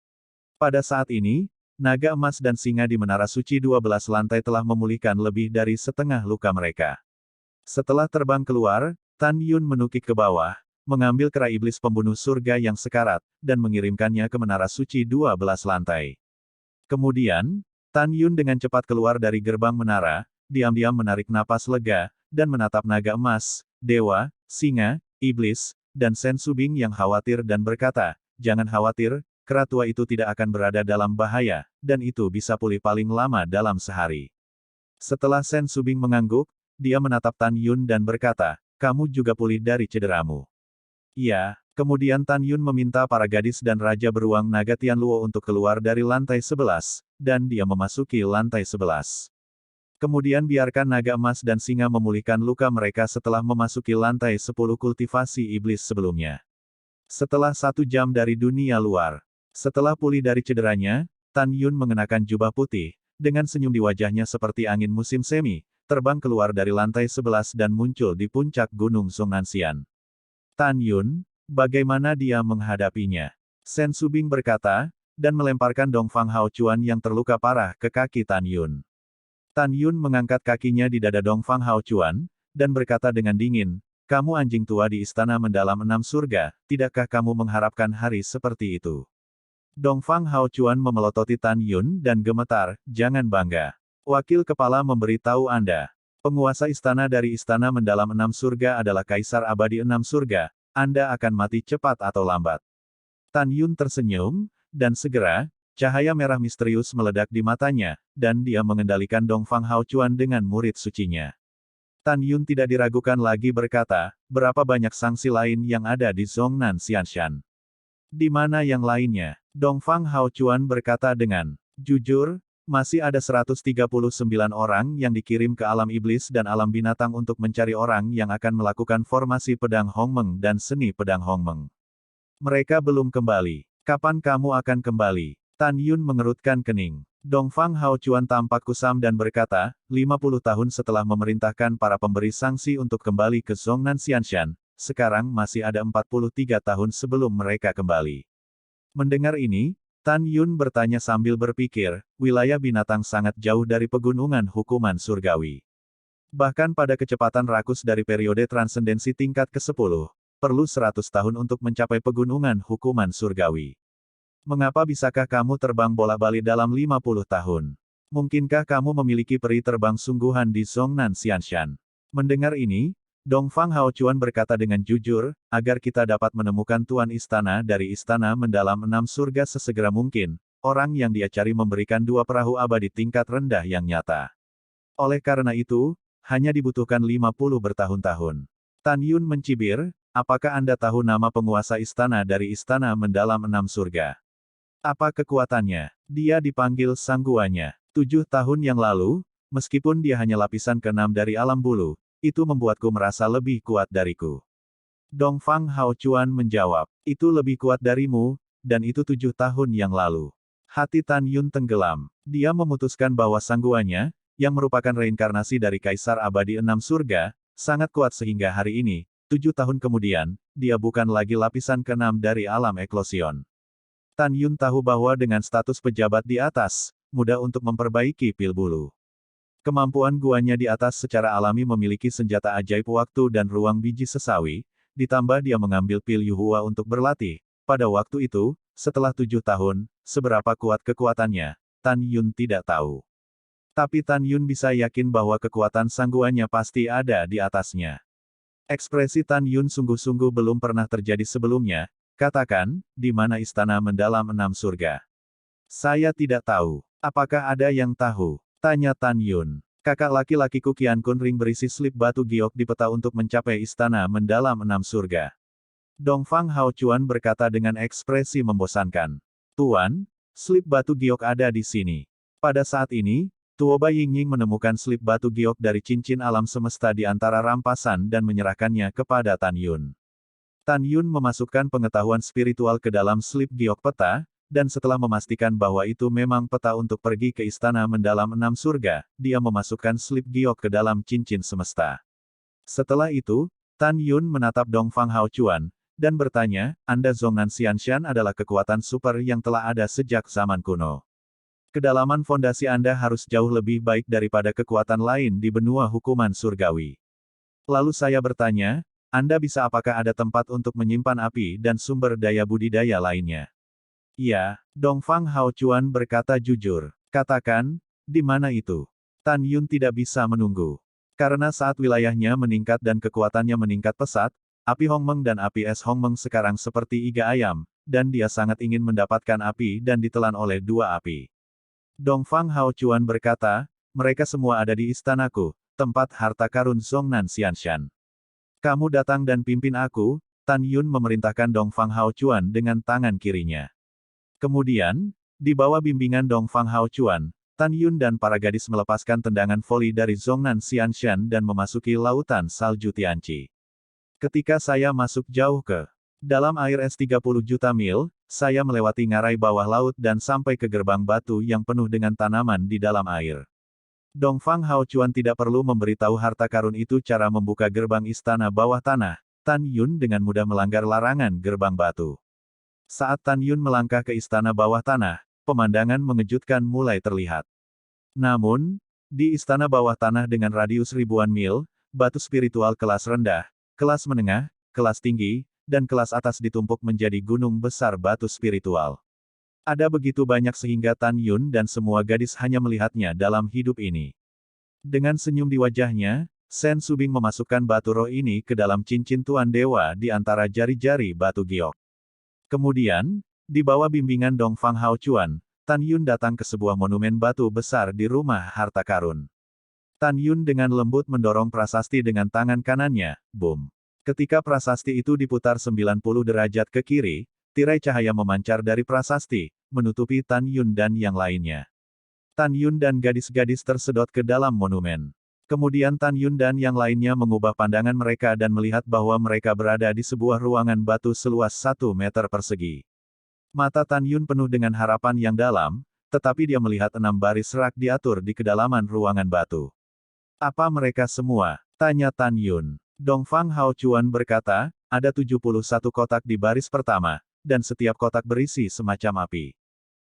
Pada saat ini, naga emas dan singa di menara suci 12 lantai telah memulihkan lebih dari setengah luka mereka. Setelah terbang keluar, Tan Yun menukik ke bawah, mengambil kera iblis pembunuh surga yang sekarat, dan mengirimkannya ke menara suci 12 lantai. Kemudian, Tan Yun dengan cepat keluar dari gerbang menara, diam-diam menarik napas lega, dan menatap naga emas, dewa, singa, iblis, dan Sen Subing yang khawatir dan berkata, "Jangan khawatir, kera tua itu tidak akan berada dalam bahaya, dan itu bisa pulih paling lama dalam sehari." Setelah Sen Subing mengangguk, dia menatap Tan Yun dan berkata, "Kamu juga pulih dari cederamu." "Iya." Kemudian Tan Yun meminta para gadis dan Raja Beruang Naga Tianluo untuk keluar dari lantai 11, dan dia memasuki lantai 11. Kemudian biarkan naga emas dan singa memulihkan luka mereka setelah memasuki lantai 10 kultivasi iblis sebelumnya. Setelah 1 jam dari dunia luar, setelah pulih dari cederanya, Tan Yun mengenakan jubah putih, dengan senyum di wajahnya seperti angin musim semi, terbang keluar dari lantai 11 dan muncul di puncak gunung Songnanxian. Tan Yun, bagaimana dia menghadapinya? Sen Subing berkata, dan melemparkan Dongfang Hao Chuan yang terluka parah ke kaki Tan Yun. Tan Yun mengangkat kakinya di dada Dongfang Hao Chuan, dan berkata dengan dingin, "Kamu anjing tua di istana mendalam 6 surga, tidakkah kamu mengharapkan hari seperti itu?" Dongfang Hao Chuan memelototi Tan Yun dan gemetar, "Jangan bangga. Wakil kepala memberitahu Anda. Penguasa istana dari istana mendalam 6 surga adalah Kaisar Abadi 6 surga, Anda akan mati cepat atau lambat." Tan Yun tersenyum, Dan segera, cahaya merah misterius meledak di matanya, dan dia mengendalikan Dongfang Haochuan dengan murid sucinya. Tan Yun tidak diragukan lagi berkata, berapa banyak sanksi lain yang ada di Zhongnan Xianshan? Di mana yang lainnya? Dongfang Haochuan berkata dengan jujur, masih ada 139 orang yang dikirim ke alam iblis dan alam binatang untuk mencari orang yang akan melakukan formasi pedang Hongmeng dan seni pedang Hongmeng. Mereka belum kembali. Kapan kamu akan kembali? Tan Yun mengerutkan kening. Dongfang Haochuan tampak kusam dan berkata, 50 tahun setelah memerintahkan para pemberi sanksi untuk kembali ke Zhongnan Xianshan, sekarang masih ada 43 tahun sebelum mereka kembali. Mendengar ini, Tan Yun bertanya sambil berpikir, wilayah binatang sangat jauh dari pegunungan hukuman surgawi. Bahkan pada kecepatan rakus dari periode transendensi tingkat ke-10, perlu 100 tahun untuk mencapai pegunungan hukuman surgawi. Mengapa bisakah kamu terbang bolak-balik dalam 50 tahun? Mungkinkah kamu memiliki peri terbang sungguhan di Zhongnan Xianshan? Mendengar ini, Dongfang Haochuan berkata dengan jujur, agar kita dapat menemukan tuan istana dari istana mendalam 6 surga sesegera mungkin, orang yang dia cari memberikan 2 perahu abadi tingkat rendah yang nyata. Oleh karena itu, hanya dibutuhkan 50 bertahun-tahun. Tan Yun mencibir, apakah Anda tahu nama penguasa istana dari istana mendalam 6 surga? Apa kekuatannya? Dia dipanggil Sangguanya. 7 tahun yang lalu, meskipun dia hanya lapisan ke-6 dari alam bulu, itu membuatku merasa lebih kuat dariku. Dongfang Haochuan menjawab, itu lebih kuat darimu, dan itu 7 tahun yang lalu. Hati Tan Yun tenggelam. Dia memutuskan bahwa Sangguanya, yang merupakan reinkarnasi dari Kaisar Abadi 6 Surga, sangat kuat sehingga hari ini, 7 tahun kemudian, dia bukan lagi lapisan ke-6 dari alam eklosion. Tan Yun tahu bahwa dengan status pejabat di atas, mudah untuk memperbaiki pil bulu. Kemampuan guanya di atas secara alami memiliki senjata ajaib waktu dan ruang biji sesawi, ditambah dia mengambil pil Yuhua untuk berlatih. Pada waktu itu, setelah 7 tahun, seberapa kuat kekuatannya, Tan Yun tidak tahu. Tapi Tan Yun bisa yakin bahwa kekuatan sangguannya pasti ada di atasnya. Ekspresi Tan Yun sungguh-sungguh belum pernah terjadi sebelumnya. Katakan, di mana istana mendalam 6 surga? Saya tidak tahu. Apakah ada yang tahu? Tanya Tan Yun. Kakak laki-lakiku Qian Kun ring berisi slip batu giok di peta untuk mencapai istana mendalam 6 surga. Dongfang Haochuan berkata dengan ekspresi membosankan. Tuan, slip batu giok ada di sini. Pada saat ini, Tuoba Yingying menemukan slip batu giok dari cincin alam semesta di antara rampasan dan menyerahkannya kepada Tan Yun. Tan Yun memasukkan pengetahuan spiritual ke dalam slip giok peta, dan setelah memastikan bahwa itu memang peta untuk pergi ke istana mendalam 6 surga, dia memasukkan slip giok ke dalam cincin semesta. Setelah itu, Tan Yun menatap Dongfang Haochuan, dan bertanya, Anda Zhongnan Xianshan adalah kekuatan super yang telah ada sejak zaman kuno. Kedalaman fondasi Anda harus jauh lebih baik daripada kekuatan lain di benua hukuman surgawi. Lalu saya bertanya, Anda bisa apakah ada tempat untuk menyimpan api dan sumber daya budidaya lainnya? Iya, Dongfang Haochuan berkata jujur. Katakan, di mana itu? Tan Yun tidak bisa menunggu. Karena saat wilayahnya meningkat dan kekuatannya meningkat pesat, api Hongmeng dan api es Hongmeng sekarang seperti iga ayam, dan dia sangat ingin mendapatkan api dan ditelan oleh 2 api. Dongfang Haochuan berkata, mereka semua ada di istanaku, tempat harta karun Zhongnan Xianshan. Kamu datang dan pimpin aku, Tan Yun memerintahkan Dongfang Haochuan dengan tangan kirinya. Kemudian, di bawah bimbingan Dongfang Haochuan, Tan Yun dan para gadis melepaskan tendangan voli dari Zhongnan Xianshan dan memasuki lautan salju Tianqi. Ketika saya masuk jauh ke dalam air es 30 juta mil, saya melewati ngarai bawah laut dan sampai ke gerbang batu yang penuh dengan tanaman di dalam air. Dongfang Haochuan tidak perlu memberitahu harta karun itu cara membuka gerbang istana bawah tanah. Tan Yun dengan mudah melanggar larangan gerbang batu. Saat Tan Yun melangkah ke istana bawah tanah, pemandangan mengejutkan mulai terlihat. Namun, di istana bawah tanah dengan radius ribuan mil, batu spiritual kelas rendah, kelas menengah, kelas tinggi, dan kelas atas ditumpuk menjadi gunung besar batu spiritual. Ada begitu banyak sehingga Tan Yun dan semua gadis hanya melihatnya dalam hidup ini. Dengan senyum di wajahnya, Sen Subing memasukkan batu roh ini ke dalam cincin Tuan Dewa di antara jari-jari batu giok. Kemudian, Di bawah bimbingan Dongfang Haochuan, Tan Yun datang ke sebuah monumen batu besar di rumah harta karun. Tan Yun dengan lembut mendorong prasasti dengan tangan kanannya, boom. Ketika prasasti itu diputar 90 derajat ke kiri, tirai cahaya memancar dari prasasti, menutupi Tan Yun dan yang lainnya. Tan Yun dan gadis-gadis tersedot ke dalam monumen. Kemudian Tan Yun dan yang lainnya mengubah pandangan mereka dan melihat bahwa mereka berada di sebuah ruangan batu seluas 1 meter persegi. Mata Tan Yun penuh dengan harapan yang dalam, tetapi dia melihat 6 baris rak diatur di kedalaman ruangan batu. Apa mereka semua? Tanya Tan Yun. Dongfang Haochuan berkata, ada 71 kotak di baris pertama, dan setiap kotak berisi semacam api.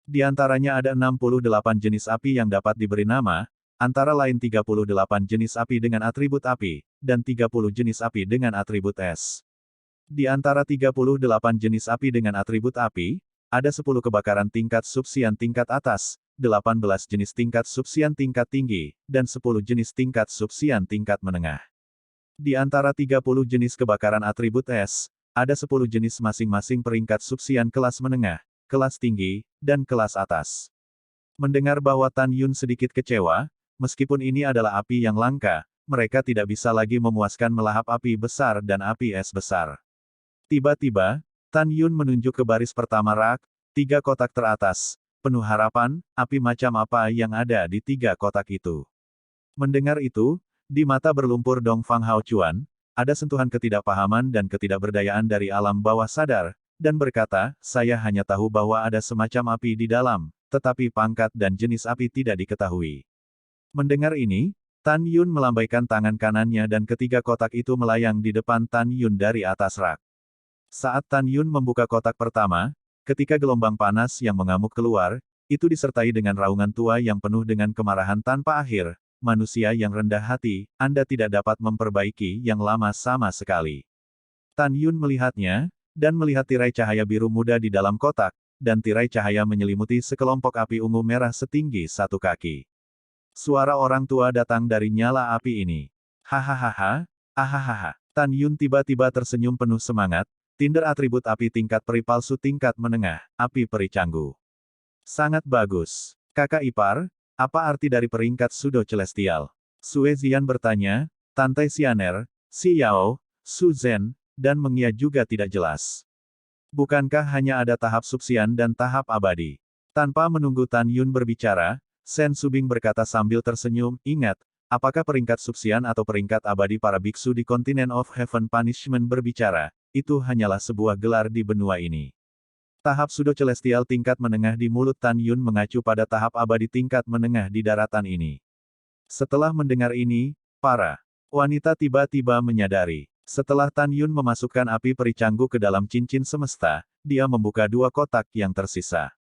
Di antaranya ada 68 jenis api yang dapat diberi nama, antara lain 38 jenis api dengan atribut api, dan 30 jenis api dengan atribut es. Di antara 38 jenis api dengan atribut api, ada 10 kebakaran tingkat subsian tingkat atas, 18 jenis tingkat subsian tingkat tinggi, dan 10 jenis tingkat subsian tingkat menengah. Di antara 30 jenis kebakaran atribut es, ada 10 jenis masing-masing peringkat subsian kelas menengah, kelas tinggi, dan kelas atas. Mendengar bahwa Tan Yun sedikit kecewa, meskipun ini adalah api yang langka, mereka tidak bisa lagi memuaskan melahap api besar dan api es besar. Tiba-tiba, Tan Yun menunjuk ke baris pertama rak, 3 kotak teratas, penuh harapan, api macam apa yang ada di 3 kotak itu. Mendengar itu, di mata berlumpur Dongfang Haochuan, ada sentuhan ketidakpahaman dan ketidakberdayaan dari alam bawah sadar, dan berkata, saya hanya tahu bahwa ada semacam api di dalam, tetapi pangkat dan jenis api tidak diketahui. Mendengar ini, Tan Yun melambaikan tangan kanannya dan ketiga kotak itu melayang di depan Tan Yun dari atas rak. Saat Tan Yun membuka kotak pertama, ketika gelombang panas yang mengamuk keluar, itu disertai dengan raungan tua yang penuh dengan kemarahan tanpa akhir, manusia yang rendah hati, Anda tidak dapat memperbaiki yang lama sama sekali. Tan Yun melihatnya, dan melihat tirai cahaya biru muda di dalam kotak, dan tirai cahaya menyelimuti sekelompok api ungu merah setinggi 1 kaki. Suara orang tua datang dari nyala api ini. Hahaha, ahahaha. Tan Yun tiba-tiba tersenyum penuh semangat, Tinder atribut api tingkat peri palsu tingkat menengah, api peri canggu. Sangat bagus. Kakak ipar, apa arti dari peringkat Sudo Celestial? Sue Zian bertanya, Tante Xianer, Si Yao, Su Zhen, dan Mengia juga tidak jelas. Bukankah hanya ada tahap subsian dan tahap abadi? Tanpa menunggu Tan Yun berbicara, Shen Subing berkata sambil tersenyum, ingat, apakah peringkat subsian atau peringkat abadi para biksu di kontinen of Heaven Punishment berbicara, itu hanyalah sebuah gelar di benua ini. Tahap Sudo Celestial tingkat menengah di mulut Tan Yun mengacu pada tahap abadi tingkat menengah di daratan ini. Setelah mendengar ini, para wanita tiba-tiba menyadari. Setelah Tan Yun memasukkan api peri canggu ke dalam cincin semesta, dia membuka 2 kotak yang tersisa.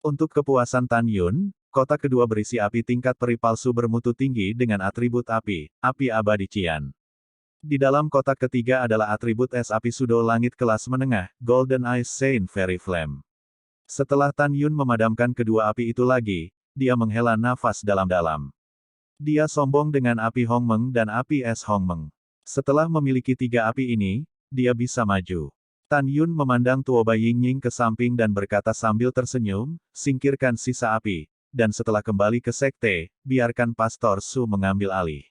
Untuk kepuasan Tan Yun, kotak kedua berisi api tingkat peri palsu bermutu tinggi dengan atribut api abadi Qian. Di dalam kotak ketiga adalah atribut es api Sudo langit kelas menengah, Golden Ice Saint Fairy Flame. Setelah Tan Yun memadamkan kedua api itu lagi, dia menghela nafas dalam-dalam. Dia sombong dengan api Hongmeng dan api es Hongmeng. Setelah memiliki 3 api ini, dia bisa maju. Tan Yun memandang Tuoba Yingying ke samping dan berkata sambil tersenyum, singkirkan sisa api, dan setelah kembali ke sekte, biarkan Pastor Su mengambil alih.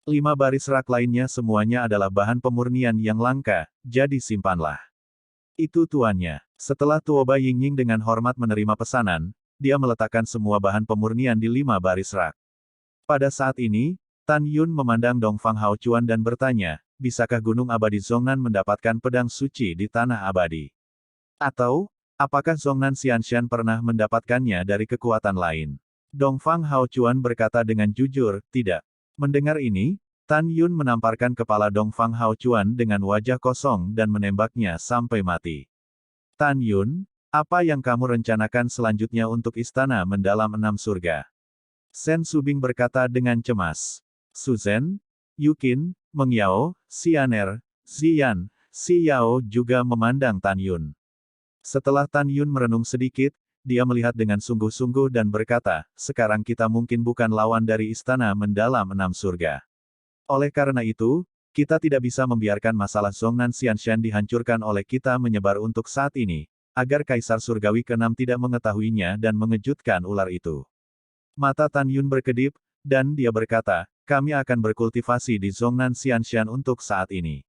5 baris rak lainnya semuanya adalah bahan pemurnian yang langka, jadi simpanlah. Itu tuannya. Setelah Tuoba Yingying dengan hormat menerima pesanan, dia meletakkan semua bahan pemurnian di 5 baris rak. Pada saat ini, Tan Yun memandang Dongfang Haochuan dan bertanya, bisakah Gunung Abadi Zhongnan mendapatkan pedang suci di tanah abadi? Atau, apakah Zhongnan Xianshan pernah mendapatkannya dari kekuatan lain? Dongfang Haochuan berkata dengan jujur, tidak. Mendengar ini, Tan Yun menamparkan kepala Dongfang Haochuan dengan wajah kosong dan menembaknya sampai mati. Tan Yun, apa yang kamu rencanakan selanjutnya untuk istana mendalam 6 surga? Shen Subing berkata dengan cemas. Su Zhen, Yukin, Meng Yao, Xianer, Ziyan, Si Yao juga memandang Tan Yun. Setelah Tan Yun merenung sedikit, dia melihat dengan sungguh-sungguh dan berkata, sekarang kita mungkin bukan lawan dari istana mendalam 6 surga. Oleh karena itu, kita tidak bisa membiarkan masalah Zhongnan Xianshan dihancurkan oleh kita menyebar untuk saat ini. agar Kaisar Surgawi ke-6 tidak mengetahuinya dan mengejutkan ular itu. Mata Tan Yun berkedip, dan dia berkata, kami akan berkultivasi di Zhongnan Xianshan untuk saat ini.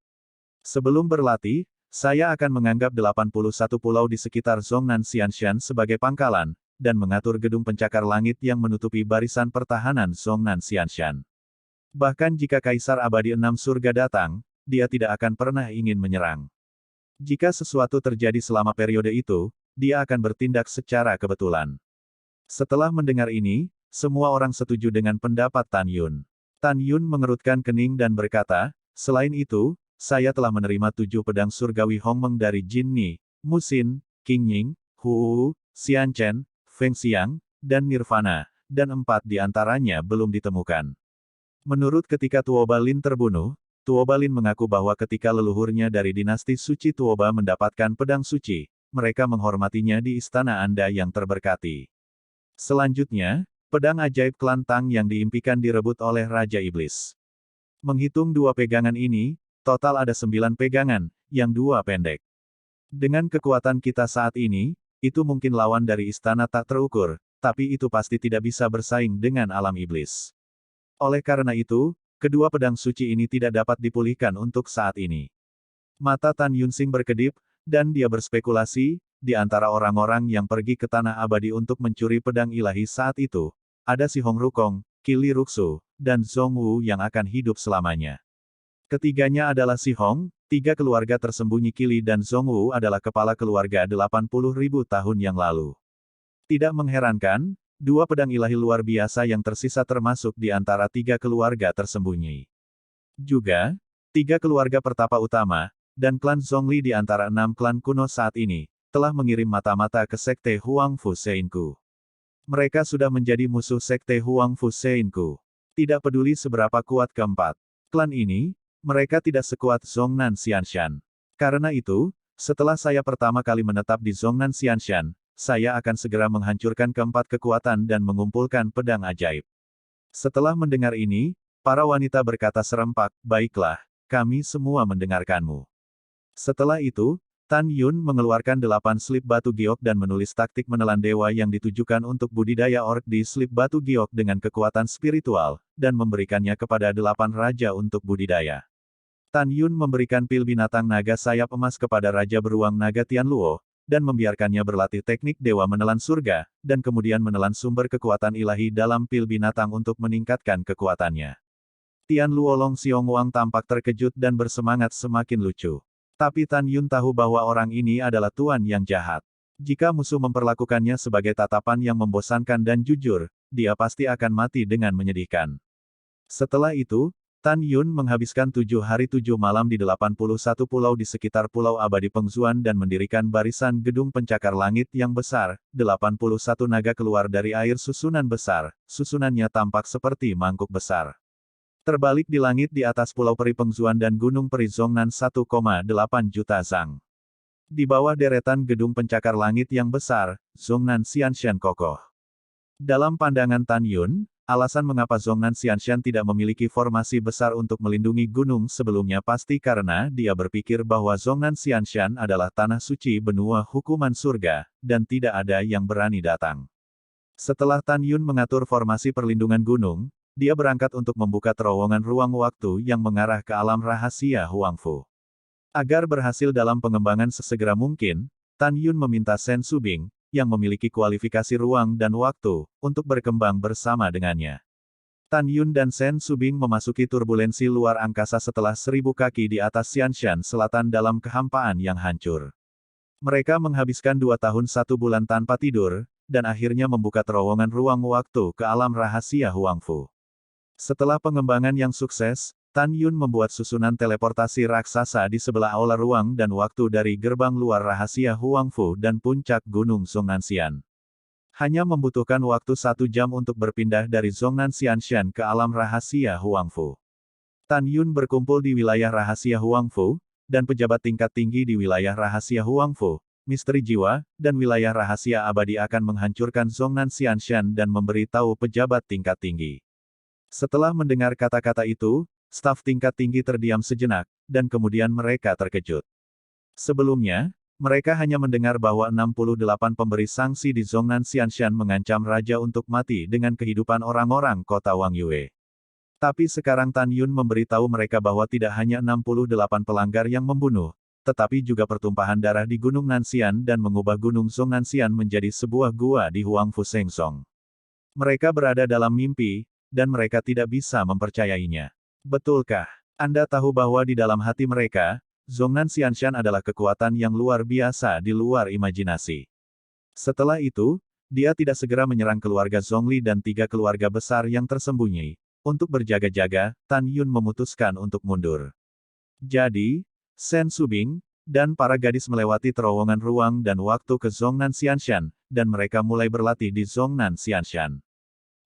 Sebelum berlatih, saya akan menganggap 81 pulau di sekitar Zhongnan Xianshan sebagai pangkalan, dan mengatur gedung pencakar langit yang menutupi barisan pertahanan Zhongnan Xianshan. Bahkan jika Kaisar Abadi 6 Surga datang, dia tidak akan pernah ingin menyerang. Jika sesuatu terjadi selama periode itu, dia akan bertindak secara kebetulan. Setelah mendengar ini, semua orang setuju dengan pendapat Tan Yun. Tan Yun mengerutkan kening dan berkata, selain itu, saya telah menerima 7 pedang surgawi Hongmeng dari Jin Ni, Musin, King Ying, Hu, Xian Chen, Feng Xiang, dan Nirvana, dan 4 di antaranya belum ditemukan. Menurut ketika Tuoba Lin terbunuh, Tuoba Lin mengaku bahwa ketika leluhurnya dari dinasti suci Tuoba mendapatkan pedang suci, mereka menghormatinya di istana Anda yang terberkati. Selanjutnya, pedang ajaib klan Tang yang diimpikan direbut oleh Raja Iblis. Menghitung 2 pegangan ini, total ada 9 pegangan, yang 2 pendek. Dengan kekuatan kita saat ini, itu mungkin lawan dari istana tak terukur, tapi itu pasti tidak bisa bersaing dengan alam iblis. Oleh karena itu, kedua pedang suci ini tidak dapat dipulihkan untuk saat ini. Mata Tan Yunsing berkedip, dan dia berspekulasi, di antara orang-orang yang pergi ke Tanah Abadi untuk mencuri pedang ilahi saat itu, ada si Hong Rukong, Kili Ruksu, dan Zhong Wu yang akan hidup selamanya. Ketiganya adalah si Hong, 3 keluarga tersembunyi Kili dan Zhong Wu adalah kepala keluarga 80.000 tahun yang lalu. Tidak mengherankan, 2 pedang ilahi luar biasa yang tersisa termasuk di antara 3 keluarga tersembunyi. Juga, 3 keluarga pertapa utama, dan klan Zhongli di antara 6 klan kuno saat ini, telah mengirim mata-mata ke Sekte Huang Fu Sheinku. Mereka sudah menjadi musuh Sekte Huang Fu Sheinku. Tidak peduli seberapa kuat keempat klan ini, mereka tidak sekuat Zhongnan Xianshan. Karena itu, setelah saya pertama kali menetap di Zhongnan Xianshan, saya akan segera menghancurkan keempat kekuatan dan mengumpulkan pedang ajaib. Setelah mendengar ini, para wanita berkata serempak, baiklah, kami semua mendengarkanmu. Setelah itu, Tan Yun mengeluarkan 8 slip batu giok dan menulis taktik menelan dewa yang ditujukan untuk budidaya ork di slip batu giok dengan kekuatan spiritual, dan memberikannya kepada 8 raja untuk budidaya. Tan Yun memberikan pil binatang naga sayap emas kepada Raja Beruang Naga Tianluo, dan membiarkannya berlatih teknik dewa menelan surga, dan kemudian menelan sumber kekuatan ilahi dalam pil binatang untuk meningkatkan kekuatannya. Tian Luolong Xiong Wang tampak terkejut dan bersemangat semakin lucu. Tapi Tan Yun tahu bahwa orang ini adalah tuan yang jahat. Jika musuh memperlakukannya sebagai tatapan yang membosankan dan jujur, dia pasti akan mati dengan menyedihkan. Setelah itu, Tan Yun menghabiskan 7 hari 7 malam di 81 pulau di sekitar Pulau Abadi Pengzuan dan mendirikan barisan gedung pencakar langit yang besar, 81 naga keluar dari air susunan besar, susunannya tampak seperti mangkuk besar. Terbalik di langit di atas Pulau Peri Pengzuan dan Gunung Peri Zhongnan 1,8 juta zang. Di bawah deretan gedung pencakar langit yang besar, Zhongnan Xianshan kokoh. Dalam pandangan Tan Yun, alasan mengapa Zhongnan Xianshan tidak memiliki formasi besar untuk melindungi gunung sebelumnya pasti karena dia berpikir bahwa Zhongnan Xianshan adalah tanah suci benua hukuman surga, dan tidak ada yang berani datang. Setelah Tan Yun mengatur formasi perlindungan gunung, dia berangkat untuk membuka terowongan ruang waktu yang mengarah ke alam rahasia Huangfu. Agar berhasil dalam pengembangan sesegera mungkin, Tan Yun meminta Shen Subing, yang memiliki kualifikasi ruang dan waktu, untuk berkembang bersama dengannya. Tan Yun dan Shen Subing memasuki turbulensi luar angkasa setelah 1000 kaki di atas Xianshan Selatan dalam kehampaan yang hancur. Mereka menghabiskan 2 tahun 1 bulan tanpa tidur, dan akhirnya membuka terowongan ruang waktu ke alam rahasia Huangfu. Setelah pengembangan yang sukses, Tan Yun membuat susunan teleportasi raksasa di sebelah aula ruang dan waktu dari gerbang luar rahasia Huangfu dan puncak gunung Zhongnanxian. Hanya membutuhkan waktu 1 jam untuk berpindah dari Zhongnan Xianshan ke alam rahasia Huangfu. Tan Yun berkumpul di wilayah rahasia Huangfu, dan pejabat tingkat tinggi di wilayah rahasia Huangfu, misteri jiwa, dan wilayah rahasia abadi akan menghancurkan Zhongnan Xianshan dan memberi tahu pejabat tingkat tinggi. Setelah mendengar kata-kata itu, staf tingkat tinggi terdiam sejenak, dan kemudian mereka terkejut. Sebelumnya, Mereka hanya mendengar bahwa 68 pemberi sanksi di Zhongnan Xianshan mengancam raja untuk mati dengan kehidupan orang-orang kota Wang Yue. Tapi sekarang Tan Yun memberitahu mereka bahwa tidak hanya 68 pelanggar yang membunuh, tetapi juga pertumpahan darah di Gunung Nanxian dan mengubah Gunung Zongnanxian menjadi sebuah gua di Huangfu Sengsong. Mereka berada dalam mimpi, dan mereka tidak bisa mempercayainya. Betulkah? Anda tahu bahwa di dalam hati mereka, Zhongnan Xianshan adalah kekuatan yang luar biasa di luar imajinasi. Setelah itu, dia tidak segera menyerang keluarga Zhongli dan 3 keluarga besar yang tersembunyi. Untuk berjaga-jaga, Tan Yun memutuskan untuk mundur. Jadi, Shen Subing, dan para gadis melewati terowongan ruang dan waktu ke Zhongnan Xianshan, dan mereka mulai berlatih di Zhongnan Xianshan.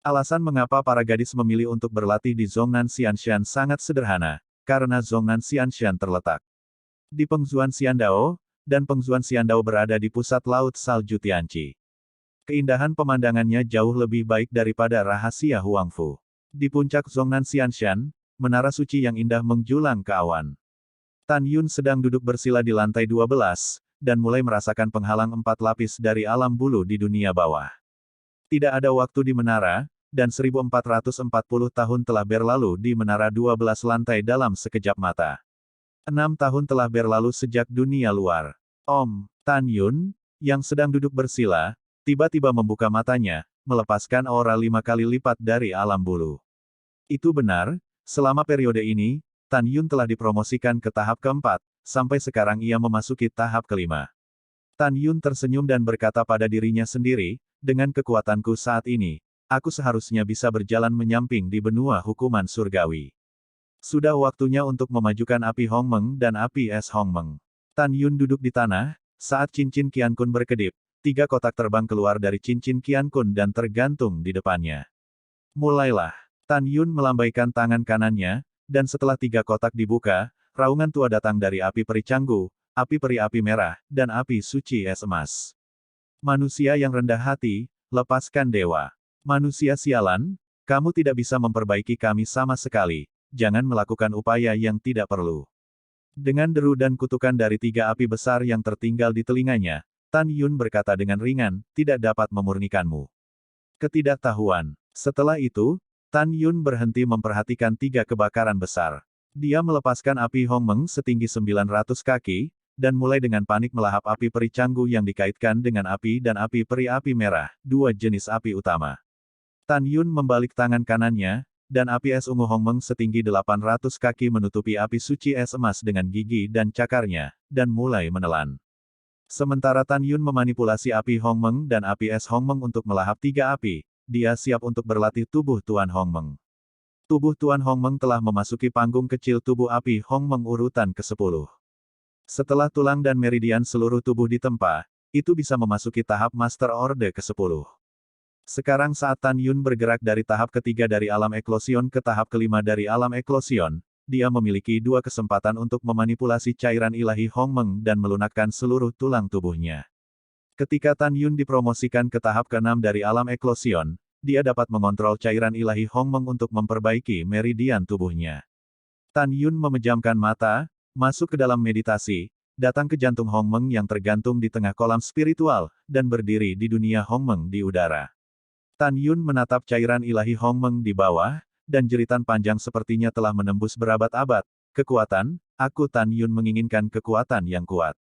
Alasan mengapa para gadis memilih untuk berlatih di Zhongnan Xianshan sangat sederhana, karena Zhongnan Xianshan terletak di Pengzuan Xiandao, dan Pengzuan Xiandao berada di pusat laut salju Tianqi. Keindahan pemandangannya jauh lebih baik daripada rahasia Huangfu. Di puncak Zhongnan Xianshan, menara suci yang indah menjulang ke awan. Tan Yun sedang duduk bersila di lantai 12, dan mulai merasakan penghalang 4 lapis dari alam bulu di dunia bawah. Tidak ada waktu di menara, dan 1440 tahun telah berlalu di menara 12 lantai dalam sekejap mata. 6 tahun telah berlalu sejak dunia luar. Tan Yun, yang sedang duduk bersila, tiba-tiba membuka matanya, melepaskan aura 5 kali lipat dari alam bulu. Itu benar, selama periode ini, Tan Yun telah dipromosikan ke tahap keempat, sampai sekarang ia memasuki tahap kelima. Tan Yun tersenyum dan berkata pada dirinya sendiri, dengan kekuatanku saat ini, aku seharusnya bisa berjalan menyamping di benua hukuman surgawi. Sudah waktunya untuk memajukan api Hongmeng dan api es Hongmeng. Tan Yun duduk di tanah, saat cincin Qiankun berkedip, 3 kotak terbang keluar dari cincin Qiankun dan tergantung di depannya. Mulailah. Tan Yun melambaikan tangan kanannya, dan setelah 3 kotak dibuka, raungan tua datang dari api peri Canggu, api peri api merah, dan api suci es emas. Manusia yang rendah hati, lepaskan dewa. Manusia sialan, kamu tidak bisa memperbaiki kami sama sekali. Jangan melakukan upaya yang tidak perlu. Dengan deru dan kutukan dari 3 api besar yang tertinggal di telinganya, Tan Yun berkata dengan ringan, tidak dapat memurnikanmu. Ketidaktahuan. Setelah itu, Tan Yun berhenti memperhatikan 3 kebakaran besar. Dia melepaskan api Hongmeng setinggi 900 kaki, dan mulai dengan panik melahap api peri Canggu yang dikaitkan dengan api dan api peri api merah, 2 jenis api utama. Tan Yun membalik tangan kanannya, dan api es ungu Hongmeng setinggi 800 kaki menutupi api suci es emas dengan gigi dan cakarnya, dan mulai menelan. Sementara Tan Yun memanipulasi api Hongmeng dan api es Hongmeng untuk melahap 3 api, dia siap untuk berlatih tubuh Tuan Hongmeng. Tubuh Tuan Hongmeng telah memasuki panggung kecil tubuh api Hongmeng urutan ke-10. Setelah tulang dan meridian seluruh tubuh ditempa, itu bisa memasuki tahap Master Orde ke-10. Sekarang saat Tan Yun bergerak dari tahap ketiga dari alam eklosion ke tahap kelima dari alam eklosion, dia memiliki 2 kesempatan untuk memanipulasi cairan ilahi Hongmeng dan melunakkan seluruh tulang tubuhnya. Ketika Tan Yun dipromosikan ke tahap ke-6 dari alam eklosion, dia dapat mengontrol cairan ilahi Hongmeng untuk memperbaiki meridian tubuhnya. Tan Yun memejamkan mata, masuk ke dalam meditasi, datang ke jantung Hongmeng yang tergantung di tengah kolam spiritual, dan berdiri di dunia Hongmeng di udara. Tan Yun menatap cairan ilahi Hongmeng di bawah, dan jeritan panjang sepertinya telah menembus berabad-abad. Kekuatan, aku Tan Yun menginginkan kekuatan yang kuat.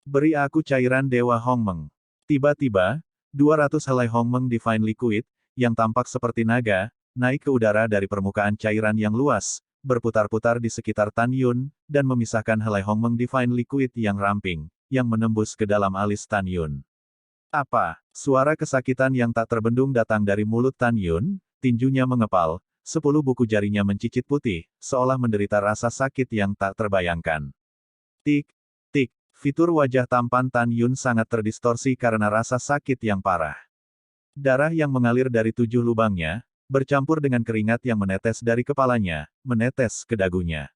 Beri aku cairan Dewa Hongmeng. Tiba-tiba, 200 helai Hongmeng Divine Liquid, yang tampak seperti naga, naik ke udara dari permukaan cairan yang luas, berputar-putar di sekitar Tan Yun, dan memisahkan helai Hongmeng Divine Liquid yang ramping, yang menembus ke dalam alis Tan Yun. Apa? Suara kesakitan yang tak terbendung datang dari mulut Tan Yun, tinjunya mengepal, 10 buku jarinya mencicit putih, seolah menderita rasa sakit yang tak terbayangkan. Tik, tik, fitur wajah tampan Tan Yun sangat terdistorsi karena rasa sakit yang parah. Darah yang mengalir dari 7 lubangnya, bercampur dengan keringat yang menetes dari kepalanya, menetes ke dagunya.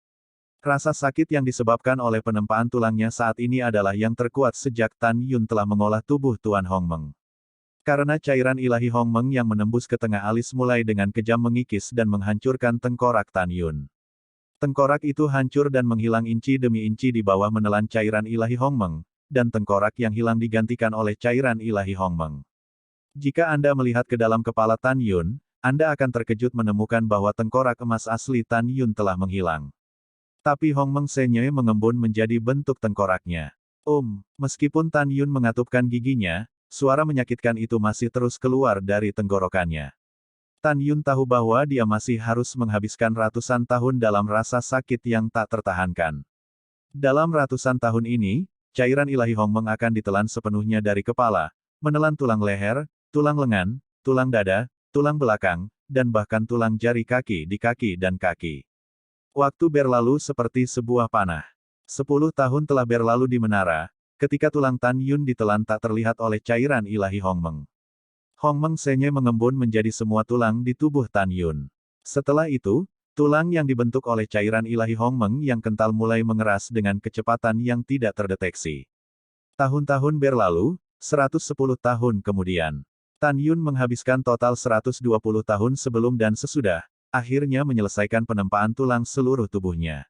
Rasa sakit yang disebabkan oleh penempaan tulangnya saat ini adalah yang terkuat sejak Tan Yun telah mengolah tubuh Tuan Hongmeng. Karena cairan ilahi Hongmeng yang menembus ke tengah alis mulai dengan kejam mengikis dan menghancurkan tengkorak Tan Yun. Tengkorak itu hancur dan menghilang inci demi inci di bawah menelan cairan ilahi Hongmeng, dan tengkorak yang hilang digantikan oleh cairan ilahi Hongmeng. Jika Anda melihat ke dalam kepala Tan Yun, Anda akan terkejut menemukan bahwa tengkorak emas asli Tan Yun telah menghilang. Tapi Hongmeng Senye mengembun menjadi bentuk tengkoraknya. Meskipun Tan Yun mengatupkan giginya, suara menyakitkan itu masih terus keluar dari tenggorokannya. Tan Yun tahu bahwa dia masih harus menghabiskan ratusan tahun dalam rasa sakit yang tak tertahankan. Dalam ratusan tahun ini, cairan ilahi Hongmeng akan ditelan sepenuhnya dari kepala, menelan tulang leher, tulang lengan, tulang dada, tulang belakang, dan bahkan tulang jari kaki di kaki dan kaki. Waktu berlalu seperti sebuah panah. 10 tahun telah berlalu di menara, ketika tulang Tan Yun ditelan tak terlihat oleh cairan ilahi Hongmeng. Hongmeng Senye mengembun menjadi semua tulang di tubuh Tan Yun. Setelah itu, tulang yang dibentuk oleh cairan ilahi Hongmeng yang kental mulai mengeras dengan kecepatan yang tidak terdeteksi. Tahun-tahun berlalu, 110 tahun kemudian. Tan Yun menghabiskan total 120 tahun sebelum dan sesudah, akhirnya menyelesaikan penempaan tulang seluruh tubuhnya.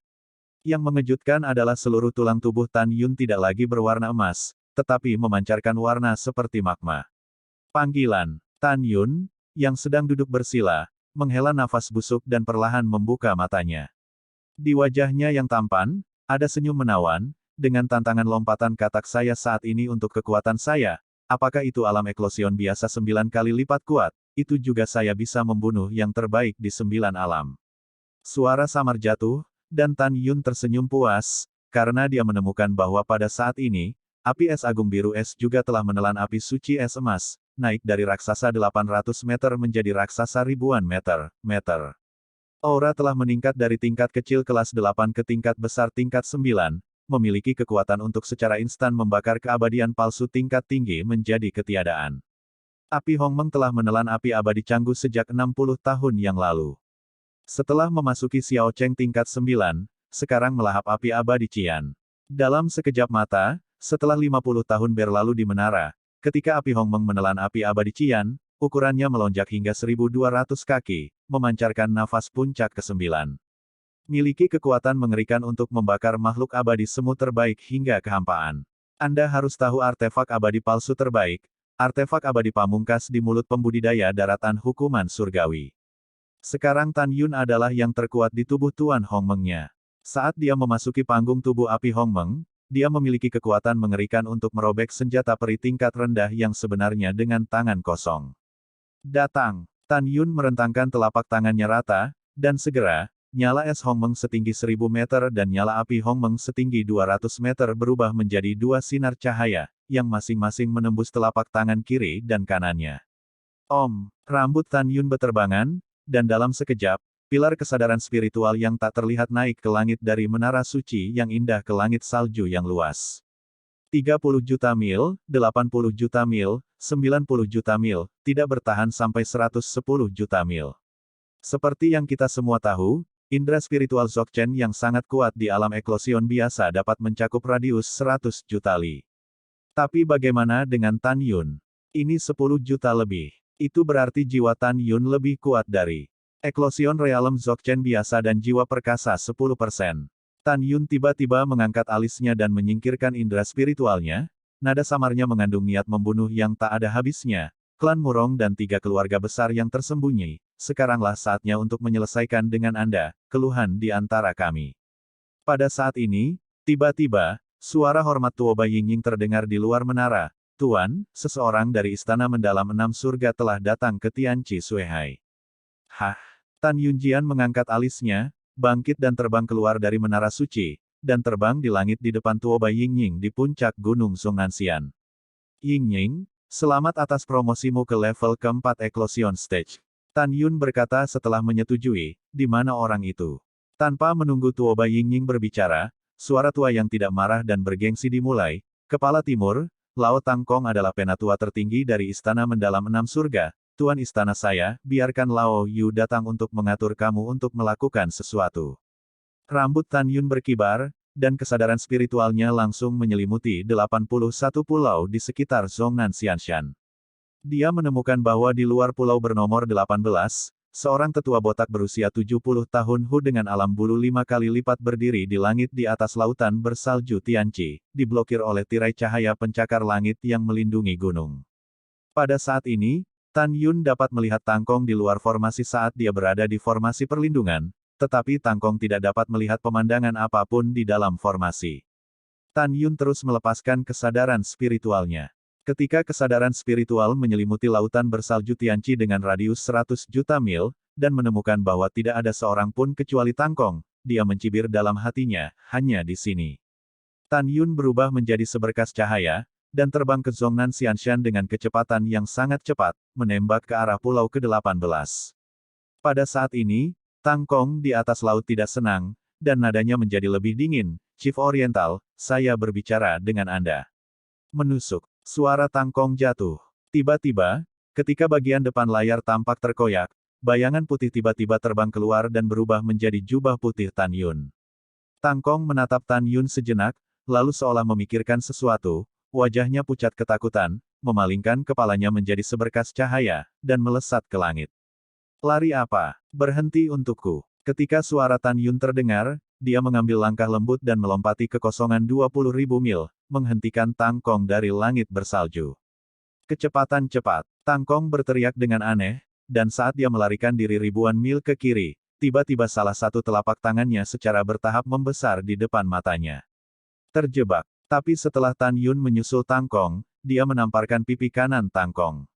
Yang mengejutkan adalah seluruh tulang tubuh Tan Yun tidak lagi berwarna emas, tetapi memancarkan warna seperti magma. Panggilan. Tan Yun, yang sedang duduk bersila, menghela nafas busuk dan perlahan membuka matanya. Di wajahnya yang tampan, ada senyum menawan, dengan tantangan lompatan katak saya saat ini untuk kekuatan saya. Apakah itu alam eklosion biasa 9 kali lipat kuat, itu juga saya bisa membunuh yang terbaik di 9 alam. Suara samar jatuh, dan Tan Yun tersenyum puas, karena dia menemukan bahwa pada saat ini, api es agung biru es juga telah menelan api suci es emas, naik dari raksasa 800 meter menjadi raksasa ribuan meter. Aura telah meningkat dari tingkat kecil kelas 8 ke tingkat besar tingkat 9, memiliki kekuatan untuk secara instan membakar keabadian palsu tingkat tinggi menjadi ketiadaan. Api Hongmeng telah menelan api abadi Canggu sejak 60 tahun yang lalu. Setelah memasuki Xiao Cheng tingkat 9, sekarang melahap api abadi Qian. Dalam sekejap mata, setelah 50 tahun berlalu di menara, ketika api Hongmeng menelan api abadi Qian, ukurannya melonjak hingga 1.200 kaki, memancarkan nafas puncak ke-9. Miliki kekuatan mengerikan untuk membakar makhluk abadi semu terbaik hingga kehampaan. Anda harus tahu artefak abadi palsu terbaik, artefak abadi pamungkas di mulut pembudidaya daratan hukuman surgawi. Sekarang Tan Yun adalah yang terkuat di tubuh Tuan Hongmeng-nya. Saat dia memasuki panggung tubuh api Hongmeng, dia memiliki kekuatan mengerikan untuk merobek senjata peri tingkat rendah yang sebenarnya dengan tangan kosong. Datang! Tan Yun merentangkan telapak tangannya rata, dan segera, nyala es Hongmeng setinggi 1000 meter dan nyala api Hongmeng setinggi 200 meter berubah menjadi 2 sinar cahaya, yang masing-masing menembus telapak tangan kiri dan kanannya. Rambut Tan Yun beterbangan, dan dalam sekejap, pilar kesadaran spiritual yang tak terlihat naik ke langit dari menara suci yang indah ke langit salju yang luas. 30 juta mil, 80 juta mil, 90 juta mil, tidak bertahan sampai 110 juta mil. Seperti yang kita semua tahu, indera spiritual Dzogchen yang sangat kuat di alam eklosion biasa dapat mencakup radius 100 juta li. Tapi bagaimana dengan Tan Yun? Ini 10 juta lebih. Itu berarti jiwa Tan Yun lebih kuat dari eklosion realem Dzogchen biasa dan jiwa perkasa 10%. Tan Yun tiba-tiba mengangkat alisnya dan menyingkirkan indera spiritualnya, nada samarnya mengandung niat membunuh yang tak ada habisnya. Klan Murong dan 3 keluarga besar yang tersembunyi, sekaranglah saatnya untuk menyelesaikan dengan Anda, keluhan di antara kami. Pada saat ini, tiba-tiba, suara hormat Tuoba Yingying terdengar di luar menara. Tuan, seseorang dari istana mendalam 6 surga telah datang ke Tianqi Suihai. Tan Yunjian mengangkat alisnya, bangkit dan terbang keluar dari menara suci, dan terbang di langit di depan Tuoba Yingying di puncak gunung Zongnanxian. Yingying, selamat atas promosimu ke level keempat Eclosion Stage. Tan Yun berkata setelah menyetujui, di mana orang itu. Tanpa menunggu Tuoba Yingying berbicara, suara tua yang tidak marah dan bergengsi dimulai. Kepala Timur, Lao Tangkong adalah penatua tertinggi dari Istana Mendalam 6 Surga. Tuan istana saya, biarkan Lao Yu datang untuk mengatur kamu untuk melakukan sesuatu. Rambut Tan Yun berkibar, dan kesadaran spiritualnya langsung menyelimuti 81 pulau di sekitar Zongnanxianshan. Dia menemukan bahwa di luar pulau bernomor 18, Seorang tetua botak berusia 70 tahun Hu dengan alam bulu 5 kali lipat berdiri di langit di atas lautan bersalju Tianqi, diblokir oleh tirai cahaya pencakar langit yang melindungi gunung. Pada saat ini, Tan Yun dapat melihat Tang Kong di luar formasi saat dia berada di formasi perlindungan, tetapi Tang Kong tidak dapat melihat pemandangan apapun di dalam formasi. Tan Yun terus melepaskan kesadaran spiritualnya. Ketika kesadaran spiritual menyelimuti lautan bersalju Tianqi dengan radius 100 juta mil, dan menemukan bahwa tidak ada seorang pun kecuali Tang Kong, dia mencibir dalam hatinya, hanya di sini. Tan Yun berubah menjadi seberkas cahaya, dan terbang ke Zhongnan Xianshan dengan kecepatan yang sangat cepat, menembak ke arah pulau ke-18. Pada saat ini, Tang Kong di atas laut tidak senang, dan nadanya menjadi lebih dingin. Chief Oriental, saya berbicara dengan Anda. Menusuk. Suara Tang Kong jatuh. Tiba-tiba, ketika bagian depan layar tampak terkoyak, bayangan putih tiba-tiba terbang keluar dan berubah menjadi jubah putih Tan Yun. Tang Kong menatap Tan Yun sejenak, lalu seolah memikirkan sesuatu, wajahnya pucat ketakutan, memalingkan kepalanya menjadi seberkas cahaya, dan melesat ke langit. Lari apa? Berhenti untukku. Ketika suara Tan Yun terdengar, dia mengambil langkah lembut dan melompati ke kekosongan 20.000 mil, menghentikan Tang Kong dari langit bersalju. Kecepatan cepat. Tang Kong berteriak dengan aneh, dan saat dia melarikan diri ribuan mil ke kiri, tiba-tiba salah satu telapak tangannya secara bertahap membesar di depan matanya. Terjebak. Tapi setelah Tan Yun menyusul Tang Kong, dia menamparkan pipi kanan Tang Kong.